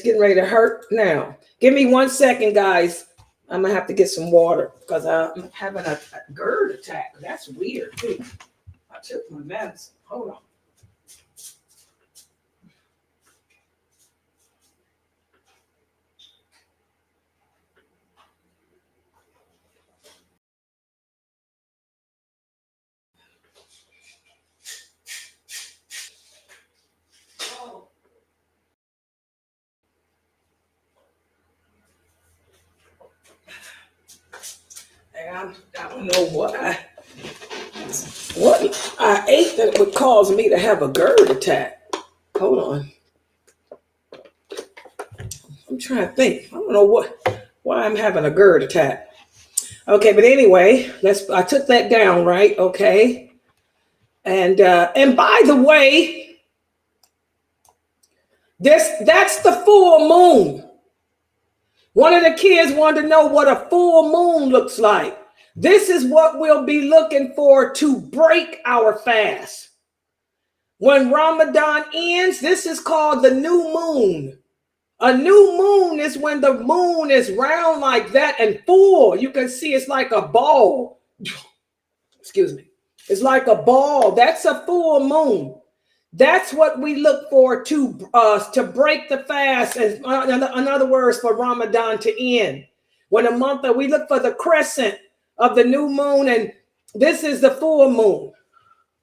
getting ready to hurt now. Give me 1 second, guys. I'm gonna have to get some water because I'm having a GERD attack. That's weird too. I took my medicine. Hold on. I don't know what I ate that would cause me to have a GERD attack. Hold on. I'm trying to think. I don't know why I'm having a GERD attack. Okay, but anyway, I took that down, right? Okay. And by the way, that's the full moon. One of the kids wanted to know what a full moon looks like. This is what we'll be looking for to break our fast. When Ramadan ends, this is called the new moon. A new moon is when the moon is round like that and full. You can see it's like a ball. Excuse me. It's like a ball. That's a full moon. That's what we look for to break the fast. In other words, for Ramadan to end. When a month, we look for the crescent of the new moon, and this is the full moon.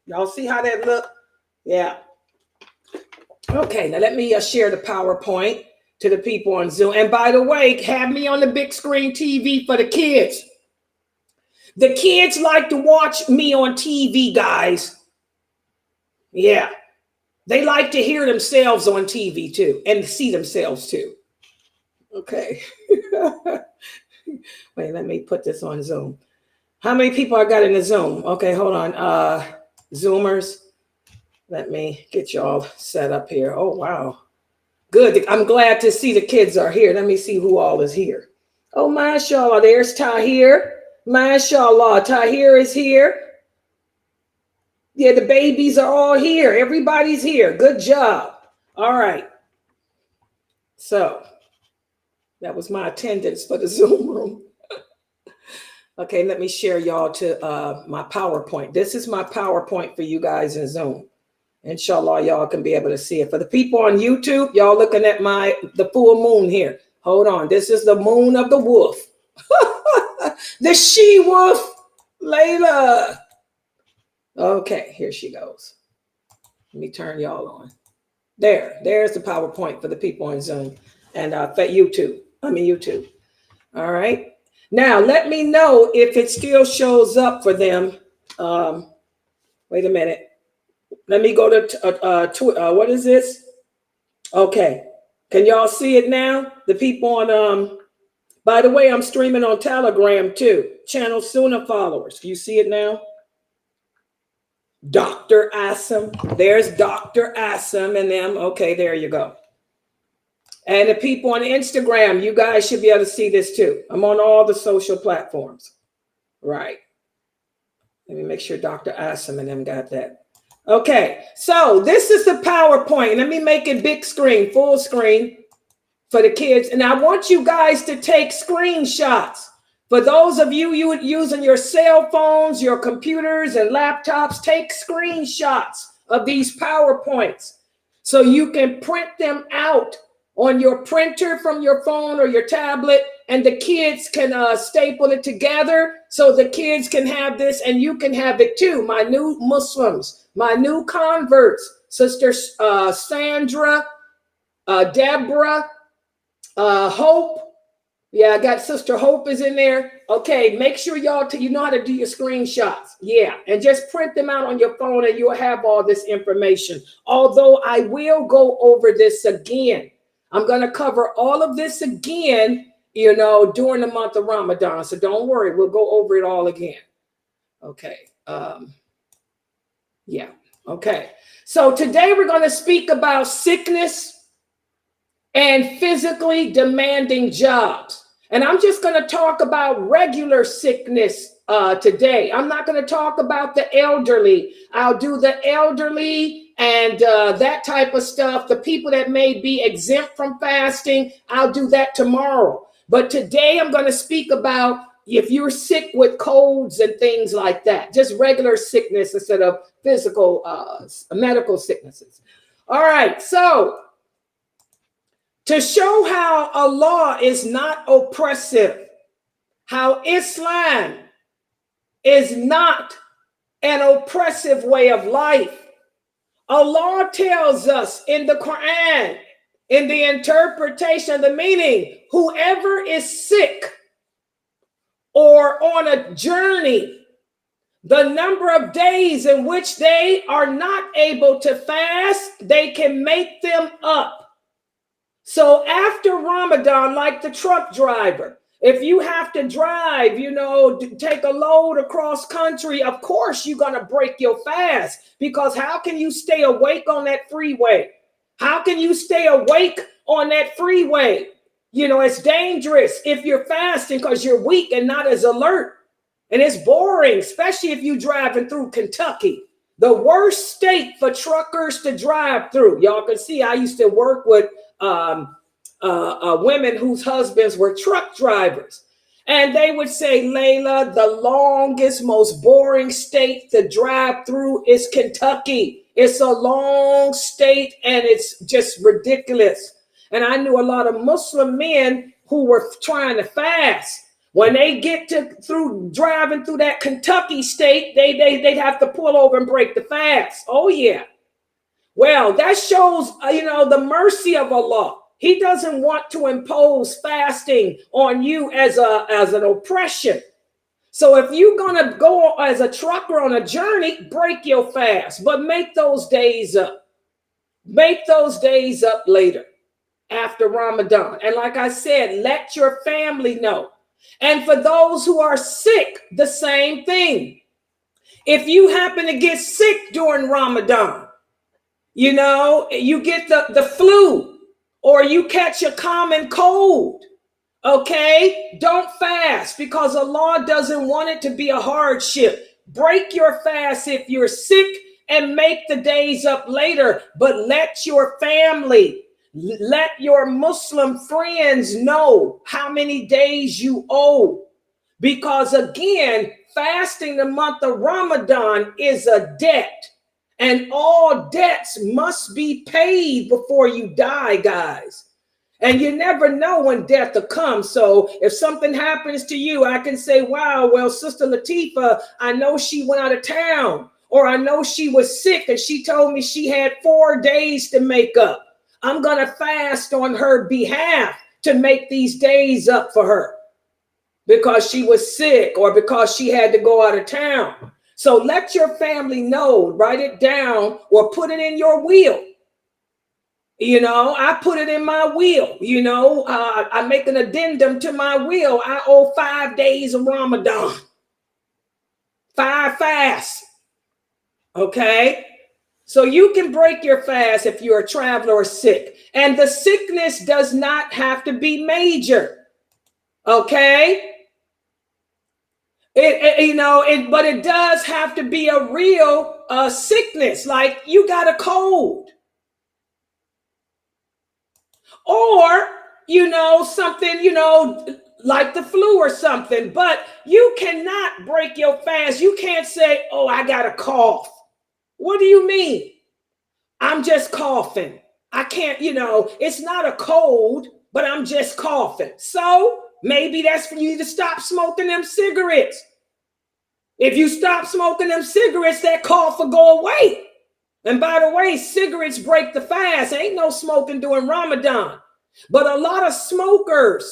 Y'all see how that look? Yeah. Okay, now let me share the PowerPoint. to the people on Zoom. And by the way, have me on the big screen TV for the kids. The kids like to watch me on TV, guys. Yeah. They like to hear themselves on TV too, and see themselves too. Okay. Wait, let me put this on Zoom. How many people I got in the Zoom? Okay, hold on. Zoomers, let me get y'all set up here. Oh, wow. Good. I'm glad to see the kids are here. Let me see who all is here. Oh, mashallah. There's Tahir. Mashallah. Tahir is here. Yeah, the babies are all here. Everybody's here. Good job. All right. So that was my attendance for the Zoom room. Okay, let me share y'all to my PowerPoint. This is my PowerPoint for you guys in Zoom. Inshallah, y'all can be able to see it. For the people on YouTube, y'all looking at the full moon here. Hold on. This is the moon of the wolf. The she-wolf, Layla. Okay, here she goes. Let me turn y'all on. There's the PowerPoint for the people on Zoom and for YouTube. YouTube. All right. Now, let me know if it still shows up for them. Wait a minute. Let me go to what is this? Okay. Can y'all see it now? The people on, by the way, I'm streaming on Telegram too. Channel Sunnahfollowers. You see it now? Dr. Asim. There's Dr. Asim and them. Okay, there you go. And the people on Instagram, you guys should be able to see this too. I'm on all the social platforms. Right. Let me make sure Dr. Asim and them got that. Okay, so this is the PowerPoint. Let me make it big screen, full screen for the kids. And I want you guys to take screenshots. For those of you using your cell phones, your computers and laptops, take screenshots of these PowerPoints so you can print them out on your printer from your phone or your tablet, and the kids can staple it together so the kids can have this and you can have it too. My new Muslims, my new converts, Sister Sandra, Deborah, Hope. Yeah, I got Sister Hope is in there. Okay, make sure y'all you know how to do your screenshots. Yeah, and just print them out on your phone and you'll have all this information. Although I will go over this again. I'm going to cover all of this again, during the month of Ramadan. So don't worry, we'll go over it all again. Okay. Yeah. Okay. So today we're going to speak about sickness and physically demanding jobs. And I'm just going to talk about regular sickness today. I'm not going to talk about the elderly. I'll do the elderly and that type of stuff. The people that may be exempt from fasting, I'll do that tomorrow. But today I'm going to speak about if you're sick with colds and things like that, just regular sickness instead of physical medical sicknesses. All right, so to show how Allah is not oppressive, how Islam is not an oppressive way of life, Allah tells us in the Quran, in the interpretation of the meaning, whoever is sick or on a journey, the number of days in which they are not able to fast, they can make them up. So after Ramadan, like the truck driver, if you have to drive, take a load across country, of course you're going to break your fast, because how can you stay awake on that freeway? How can you stay awake on that freeway? It's dangerous if you're fasting because you're weak and not as alert. And it's boring, especially if you're driving through Kentucky, the worst state for truckers to drive through. Y'all can see I used to work with women whose husbands were truck drivers. And they would say, Layla, the longest, most boring state to drive through is Kentucky. It's a long state and it's just ridiculous. And I knew a lot of Muslim men who were trying to fast. When they get through driving through that Kentucky state, they'd have to pull over and break the fast. Oh, yeah. Well, that shows, the mercy of Allah. He doesn't want to impose fasting on you as an oppression. So if you're going to go as a trucker on a journey, break your fast, but make those days up. Make those days up later after Ramadan. And like I said, let your family know. And for those who are sick, the same thing. If you happen to get sick during Ramadan, you know, you get the flu or you catch a common cold, okay, don't fast because Allah doesn't want it to be a hardship. Break your fast if you're sick and make the days up later, but let your family, let your Muslim friends know how many days you owe. Because again, fasting the month of Ramadan is a debt, and all debts must be paid before you die, guys. And you never know when death will come. So if something happens to you, I can say, wow, well, Sister Latifa, I know she went out of town, or I know she was sick and she told me she had 4 days to make up. I'm going to fast on her behalf to make these days up for her because she was sick or because she had to go out of town. So let your family know, write it down or put it in your will. You know, I put it in my will. You know, I make an addendum to my will. I owe 5 days of Ramadan, 5 fasts. Okay. So you can break your fast if you're a traveler or sick. And the sickness does not have to be major. Okay. But it does have to be a real sickness, like you got a cold. Or, something, like the flu or something, but you cannot break your fast. You can't say, oh, I got a cough. What do you mean? I'm just coughing. I can't, it's not a cold, but I'm just coughing. So maybe that's for you to stop smoking them cigarettes. If you stop smoking them cigarettes, that cough will go away. And by the way, cigarettes break the fast. Ain't no smoking during Ramadan. But a lot of smokers,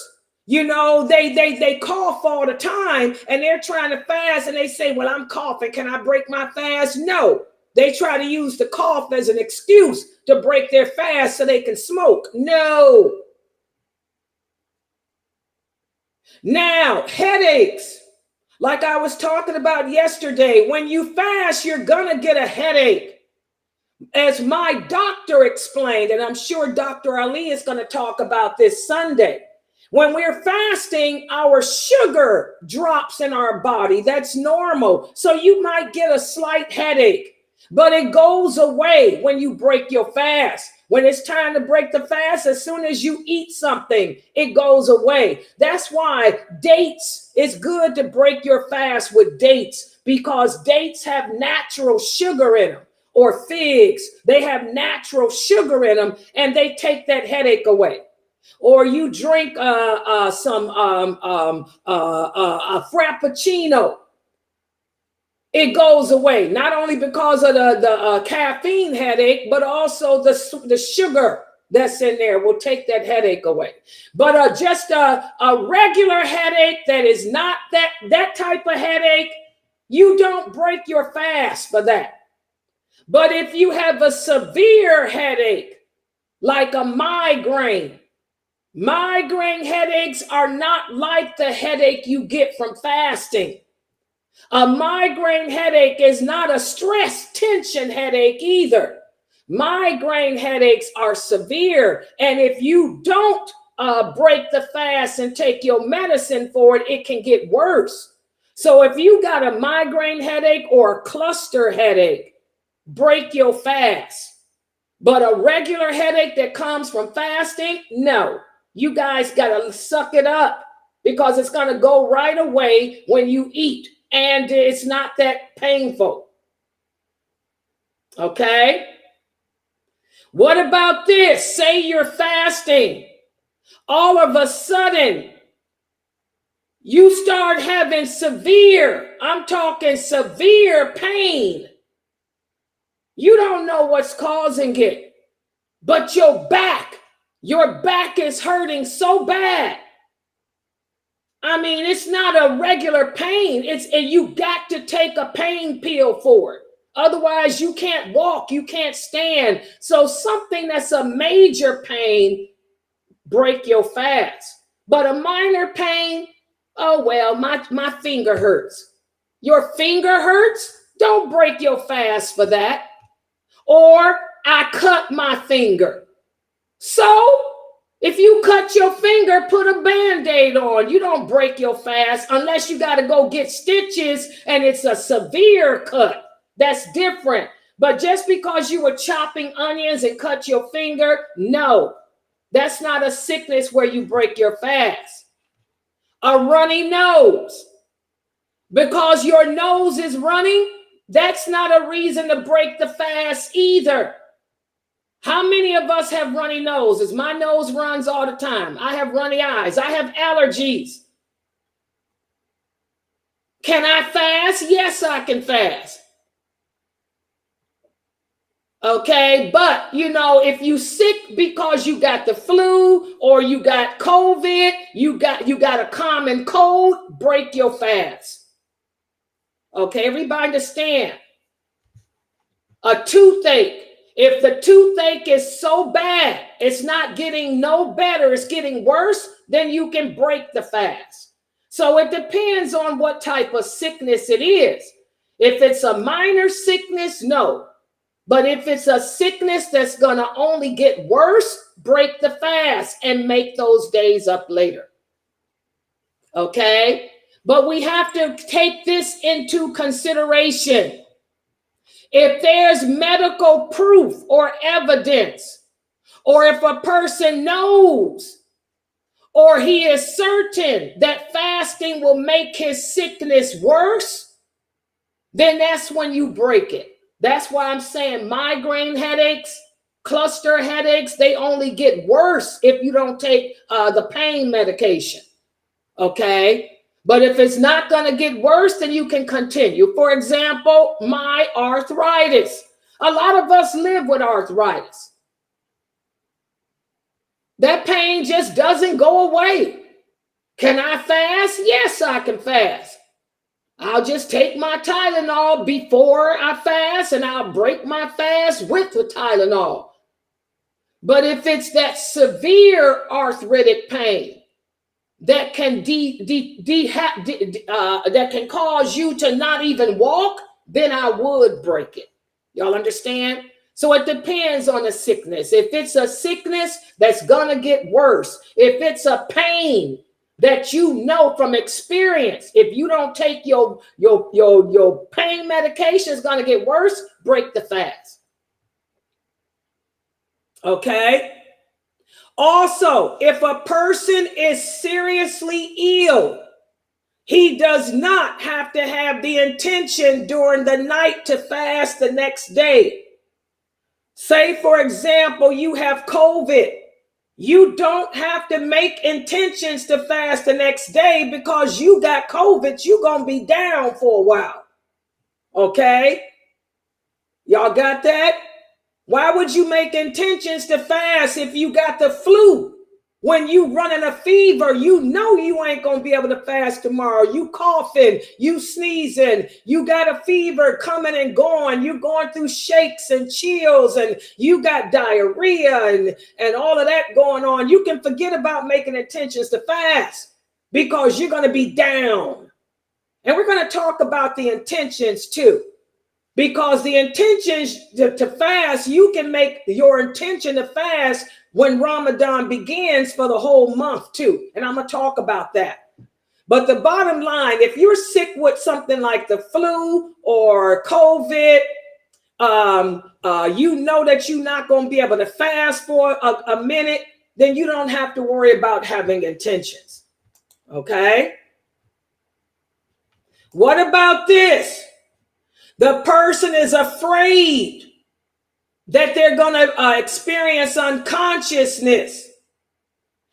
they cough all the time and they're trying to fast and they say, well, I'm coughing. Can I break my fast? No. They try to use the cough as an excuse to break their fast so they can smoke. No. Now, headaches. Like I was talking about yesterday, when you fast, you're going to get a headache. As my doctor explained, and I'm sure Dr. Ali is going to talk about this Sunday, when we're fasting, our sugar drops in our body. That's normal. So you might get a slight headache, but it goes away when you break your fast. When it's time to break the fast, as soon as you eat something, it goes away. That's why dates, it's good to break your fast with dates, because dates have natural sugar in them. Or figs, they have natural sugar in them and they take that headache away. Or you drink some frappuccino, it goes away. Not only because of the caffeine headache, but also the sugar that's in there will take that headache away. But just a regular headache that is not that type of headache, you don't break your fast for that. But if you have a severe headache, like a migraine headaches are not like the headache you get from fasting. A migraine headache is not a stress tension headache either. Migraine headaches are severe. And if you don't break the fast and take your medicine for it, it can get worse. So if you got a migraine headache or a cluster headache, break your fast. But a regular headache that comes from fasting, no. You guys got to suck it up because it's going to go right away when you eat. And it's not that painful. Okay? What about this? Say you're fasting. All of a sudden, you start having I'm talking severe pain. You don't know what's causing it, but your back, Your back is hurting so bad. I mean, it's not a regular pain. And you got to take a pain pill for it. Otherwise, you can't walk, you can't stand. So something that's a major pain, break your fast. But a minor pain, oh, well, my finger hurts. Your finger hurts? Don't break your fast for that. Or I cut my finger. So if you cut your finger, put a Band-Aid on. You don't break your fast unless you got to go get stitches and it's a severe cut. That's different. But just because you were chopping onions and cut your finger, no, that's not a sickness where you break your fast. A runny nose. Because your nose is running, that's not a reason to break the fast either. How many of us have runny noses? My nose runs all the time. I have runny eyes. I have allergies. Can I fast? Yes, I can fast. Okay, but if you sick because you got the flu or you got COVID, you got a common cold, break your fast. Okay, everybody understand? A toothache. If the toothache is so bad, it's not getting no better, it's getting worse, then you can break the fast. So it depends on what type of sickness it is. If it's a minor sickness, no. But if it's a sickness that's going to only get worse, break the fast and make those days up later. Okay? But we have to take this into consideration. If there's medical proof or evidence, or if a person knows, or he is certain that fasting will make his sickness worse, then that's when you break it. That's why I'm saying migraine headaches, cluster headaches, they only get worse if you don't take the pain medication. Okay? But if it's not going to get worse, then you can continue. For example, my arthritis. A lot of us live with arthritis. That pain just doesn't go away. Can I fast? Yes, I can fast. I'll just take my Tylenol before I fast, and I'll break my fast with the Tylenol. But if it's that severe arthritic pain that can that can cause you to not even walk, then I would break it. Y'all understand? So it depends on the sickness. If it's a sickness that's gonna get worse, if it's a pain that you know from experience, if you don't take your pain medication, it's going to get worse, break the fast. Okay? Also, if a person is seriously ill, he does not have to have the intention during the night to fast the next day. Say, for example, you have COVID. You don't have to make intentions to fast the next day because you got COVID. You're going to be down for a while. Okay? Y'all got that? Why would you make intentions to fast if you got the flu? When you running a fever, you know you ain't going to be able to fast tomorrow. You coughing, you sneezing, you got a fever coming and going. You're going through shakes and chills, and you got diarrhea and all of that going on. You can forget about making intentions to fast because you're going to be down. And we're going to talk about the intentions too. Because the intentions to fast, you can make your intention to fast when Ramadan begins for the whole month too. And I'm going to talk about that. But the bottom line, if you're sick with something like the flu or COVID, you know that you're not going to be able to fast for a minute, then you don't have to worry about having intentions. Okay? What about this? The person is afraid that they're going to experience unconsciousness.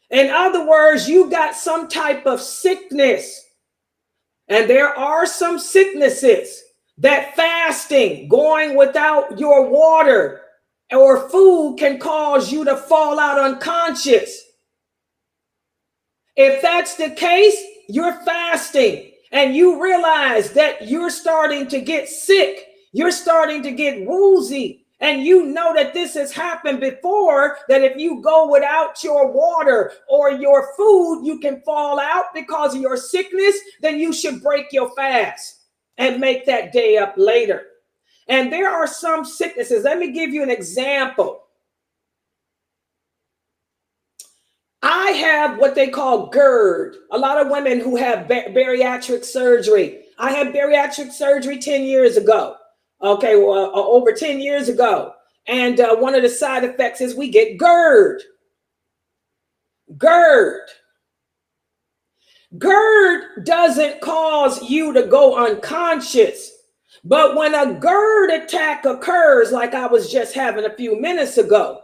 In other words, you got some type of sickness. And there are some sicknesses that fasting, going without your water or food can cause you to fall out unconscious. If that's the case, you're fasting and you realize that you're starting to get sick, you're starting to get woozy, and you know that this has happened before, that if you go without your water or your food, you can fall out because of your sickness, then you should break your fast and make that day up later. And there are some sicknesses. Let me give you an example. I have what they call GERD. A lot of women who have bariatric surgery. I had bariatric surgery 10 years ago. Okay, well, over 10 years ago. And one of the side effects is we get GERD. GERD. GERD doesn't cause you to go unconscious. But when a GERD attack occurs, like I was just having a few minutes ago,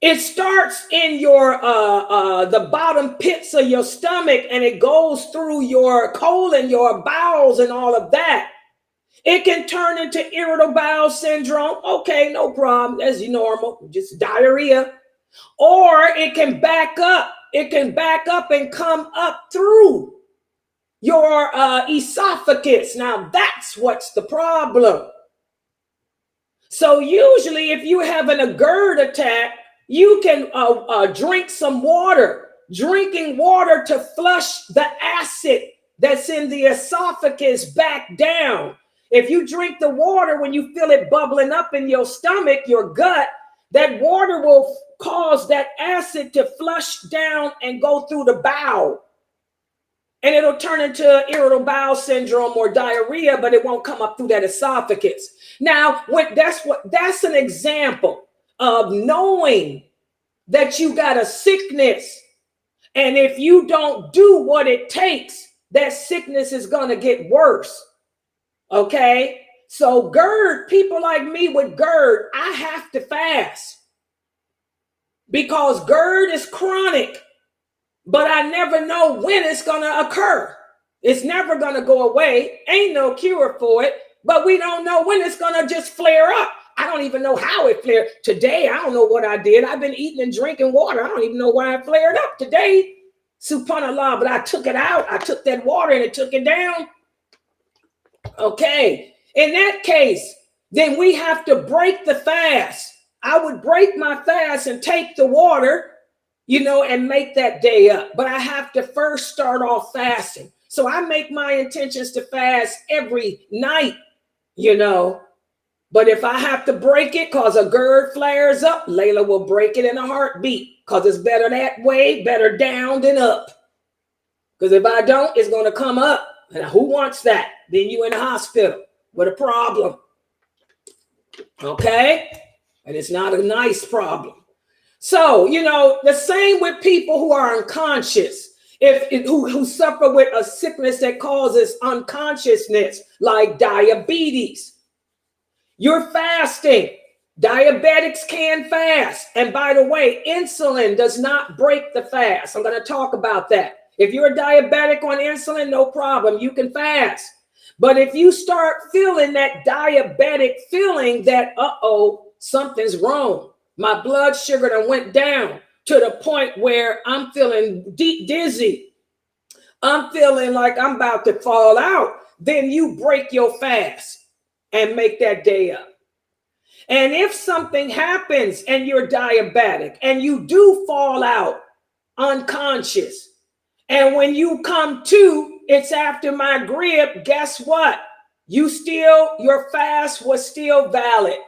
it starts in your the bottom pits of your stomach, and it goes through your colon, your bowels, and all of that. It can turn into irritable bowel syndrome. Okay, no problem. That's normal, just diarrhea. Or it can back up. It can back up and come up through your esophagus. Now that's what's the problem. So usually if you're having a GERD attack, you can drink some water. Drinking water to flush the acid that's in the esophagus back down. If you drink the water, when you feel it bubbling up in your stomach, your gut, that water will cause that acid to flush down and go through the bowel. And it'll turn into irritable bowel syndrome or diarrhea, but it won't come up through that esophagus. Now, that's an example of knowing that you got a sickness. And if you don't do what it takes, that sickness is going to get worse. Okay? So GERD, people like me with GERD, I have to fast because GERD is chronic, but I never know when it's going to occur. It's never going to go away. Ain't no cure for it, but we don't know when it's going to just flare up. I don't even know how it flared. Today, I don't know what I did. I've been eating and drinking water. I don't even know why it flared up today. Subhanallah, but I took it out. I took that water and it took it down. Okay. In that case, then we have to break the fast. I would break my fast and take the water, and make that day up. But I have to first start off fasting. So I make my intentions to fast every night, But if I have to break it because a GERD flares up, Layla will break it in a heartbeat because it's better that way, better down than up. Because if I don't, it's going to come up. And who wants that? Then you in the hospital with a problem. Okay? And it's not a nice problem. So, the same with people who are unconscious, who suffer with a sickness that causes unconsciousness, like diabetes. You're fasting. Diabetics can fast. And by the way, insulin does not break the fast. I'm going to talk about that. If you're a diabetic on insulin, no problem. You can fast. But if you start feeling that diabetic feeling that, something's wrong. My blood sugar done went down to the point where I'm feeling dizzy. I'm feeling like I'm about to fall out. Then you break your fast and make that day up. And if something happens and you're diabetic and you do fall out unconscious, and when you come to, it's after Maghrib, guess what? Your fast was still valid.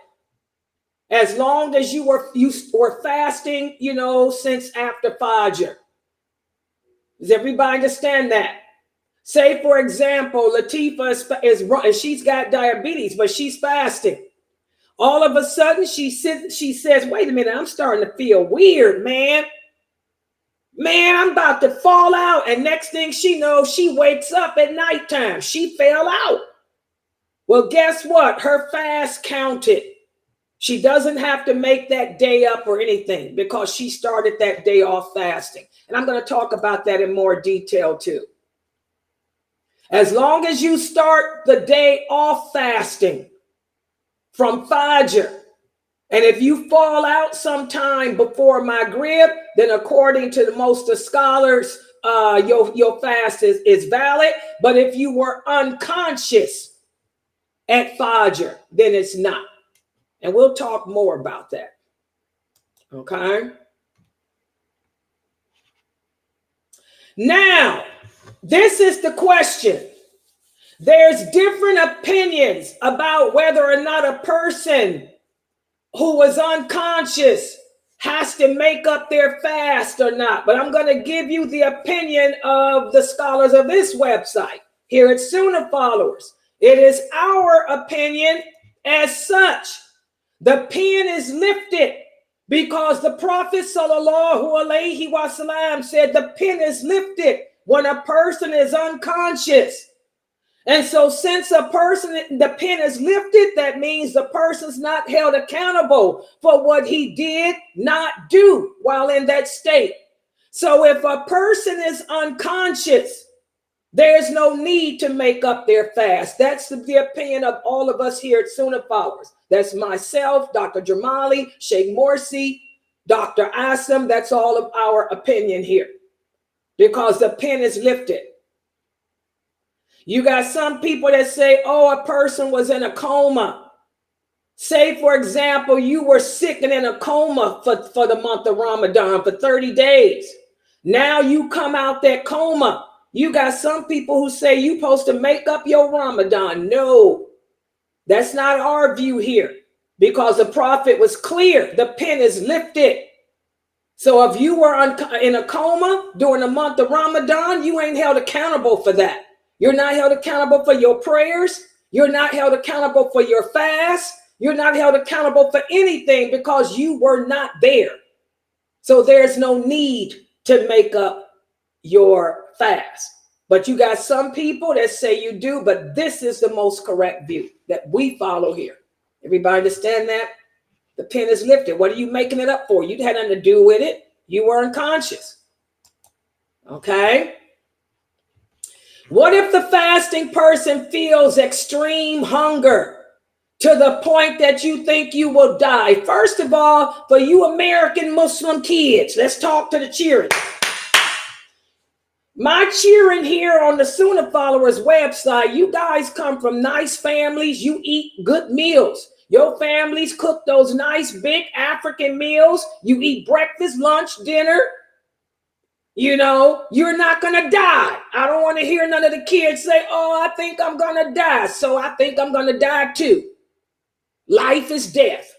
As long as you were fasting, since after Fajr. Does everybody understand that? Say, for example, Latifa she's got diabetes, but she's fasting. All of a sudden, she says, wait a minute, I'm starting to feel weird, man. Man, I'm about to fall out. And next thing she knows, she wakes up at nighttime. She fell out. Well, guess what? Her fast counted. She doesn't have to make that day up or anything because she started that day off fasting. And I'm going to talk about that in more detail too. As long as you start the day off fasting, from Fajr. And if you fall out sometime before Maghrib, then according to the most of scholars, your fast is valid. But if you were unconscious at Fajr, then it's not. And we'll talk more about that. Okay. Now, this is the question. There's different opinions about whether or not a person who was unconscious has to make up their fast or not. But I'm going to give you the opinion of the scholars of this website here at Sunnah Followers. It is our opinion as such. The pen is lifted because the Prophet sallallahu alaihi wasallam said the pen is lifted when a person is unconscious. And so since a person, the pen is lifted, that means the person's not held accountable for what he did not do while in that state. So if a person is unconscious, there's no need to make up their fast. That's the opinion of all of us here at Sunnah Followers. That's myself, Dr. Jamali, Sheikh Morsi, Dr. Asim. That's all of our opinion here because the pen is lifted. You got some people that say, oh, a person was in a coma. Say, for example, you were sick and in a coma for the month of Ramadan for 30 days. Now you come out that coma. You got some people who say you're supposed to make up your Ramadan. No, that's not our view here because the Prophet was clear. The pen is lifted. So if you were in a coma during the month of Ramadan, you ain't held accountable for that. You're not held accountable for your prayers. You're not held accountable for your fast. You're not held accountable for anything because you were not there. So there's no need to make up your fast. But you got some people that say you do, but this is the most correct view that we follow here. Everybody understand that? The pen is lifted. What are you making it up for? You had nothing to do with it. You were unconscious. Okay? What if the fasting person feels extreme hunger to the point that you think you will die? First of all, for you American Muslim kids, let's talk to the children. My children here on the Sunnah Followers website, you guys come from nice families. You eat good meals. Your families cook those nice big African meals. You eat breakfast, lunch, dinner. You know, you're not going to die. I don't want to hear none of the kids say, oh, I think I'm going to die, so I think I'm going to die too. Life is death.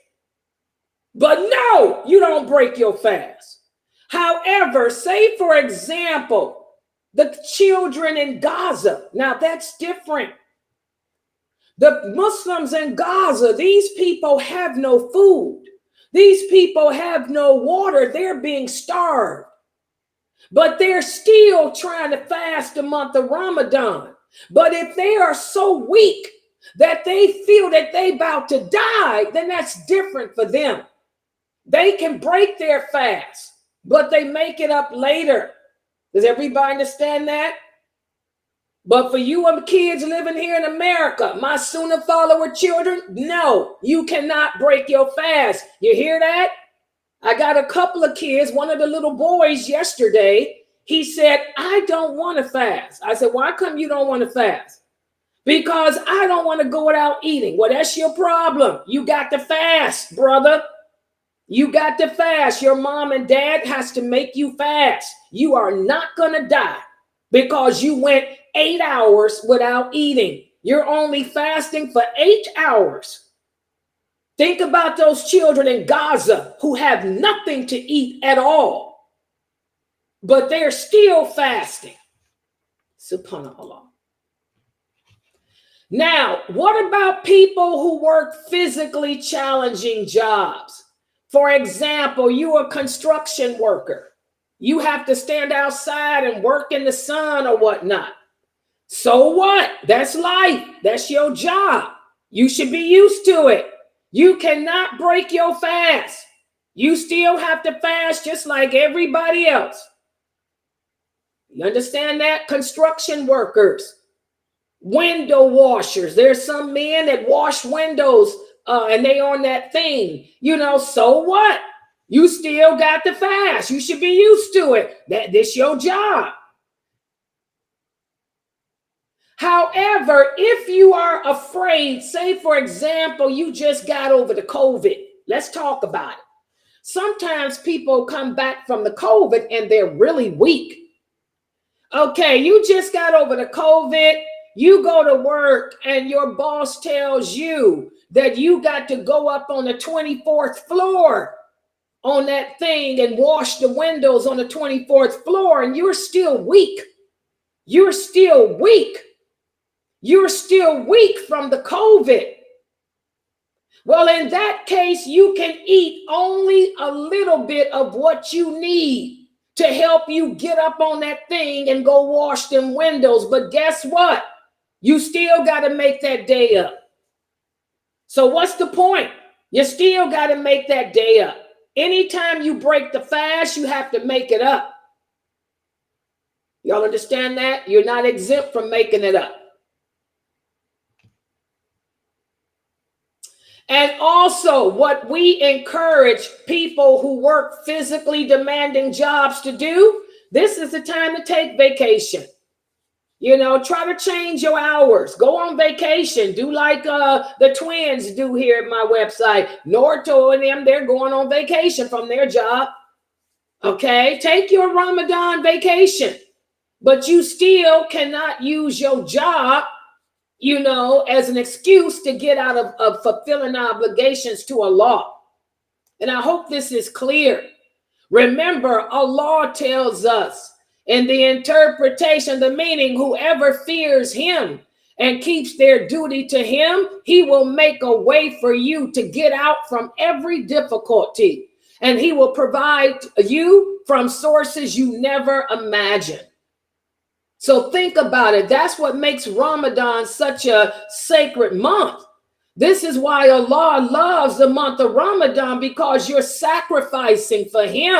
But no, you don't break your fast. However, say, for example, the children in Gaza. Now, that's different. The Muslims in Gaza, these people have no food. These people have no water. They're being starved. But they're still trying to fast the month of Ramadan. But if they are so weak that they feel that they about to die, then that's different for them. They can break their fast, but they make it up later. Does everybody understand that? But for you kids living here in America, my Sunnah follower children, no, you cannot break your fast. You hear that? I got a couple of kids, one of the little boys yesterday, he said, I don't want to fast. I said, why come you don't want to fast? Because I don't want to go without eating. Well, that's your problem. You got to fast, brother. You got to fast. Your mom and dad has to make you fast. You are not going to die because you went 8 hours without eating. You're only fasting for 8 hours. Think about those children in Gaza who have nothing to eat at all, but they're still fasting. Subhanallah. Now, what about people who work physically challenging jobs? For example, you're a construction worker. You have to stand outside and work in the sun or whatnot. So what? That's life. That's your job. You should be used to it. You cannot break your fast. You still have to fast just like everybody else. You understand that? Construction workers, window washers. There's some men that wash windows and they on that thing, you know, so what? You still got to fast. You should be used to it. This your job. However, if you are afraid, say, for example, you just got over the COVID. Let's talk about it. Sometimes people come back from the COVID and they're really weak. Okay, you just got over the COVID. You go to work and your boss tells you that you got to go up on the 24th floor on that thing and wash the windows on the 24th floor, and you're still weak. You're still weak. You're still weak from the COVID. Well, in that case, you can eat only a little bit of what you need to help you get up on that thing and go wash them windows. But guess what? You still got to make that day up. So what's the point? You still got to make that day up. Anytime you break the fast, you have to make it up. Y'all understand that? You're not exempt from making it up. And also, what we encourage people who work physically demanding jobs to do, this is the time to take vacation. You know, try to change your hours. Go on vacation. Do like the twins do here at my website. Norto and them, they're going on vacation from their job. Okay, take your Ramadan vacation. But you still cannot use your job, you know, as an excuse to get out of fulfilling obligations to Allah. And I hope this is clear. Remember, Allah tells us in the interpretation, the meaning, whoever fears him and keeps their duty to him, he will make a way for you to get out from every difficulty. And he will provide you from sources you never imagined. So think about it. That's what makes Ramadan such a sacred month. This is why Allah loves the month of Ramadan, because you're sacrificing for him.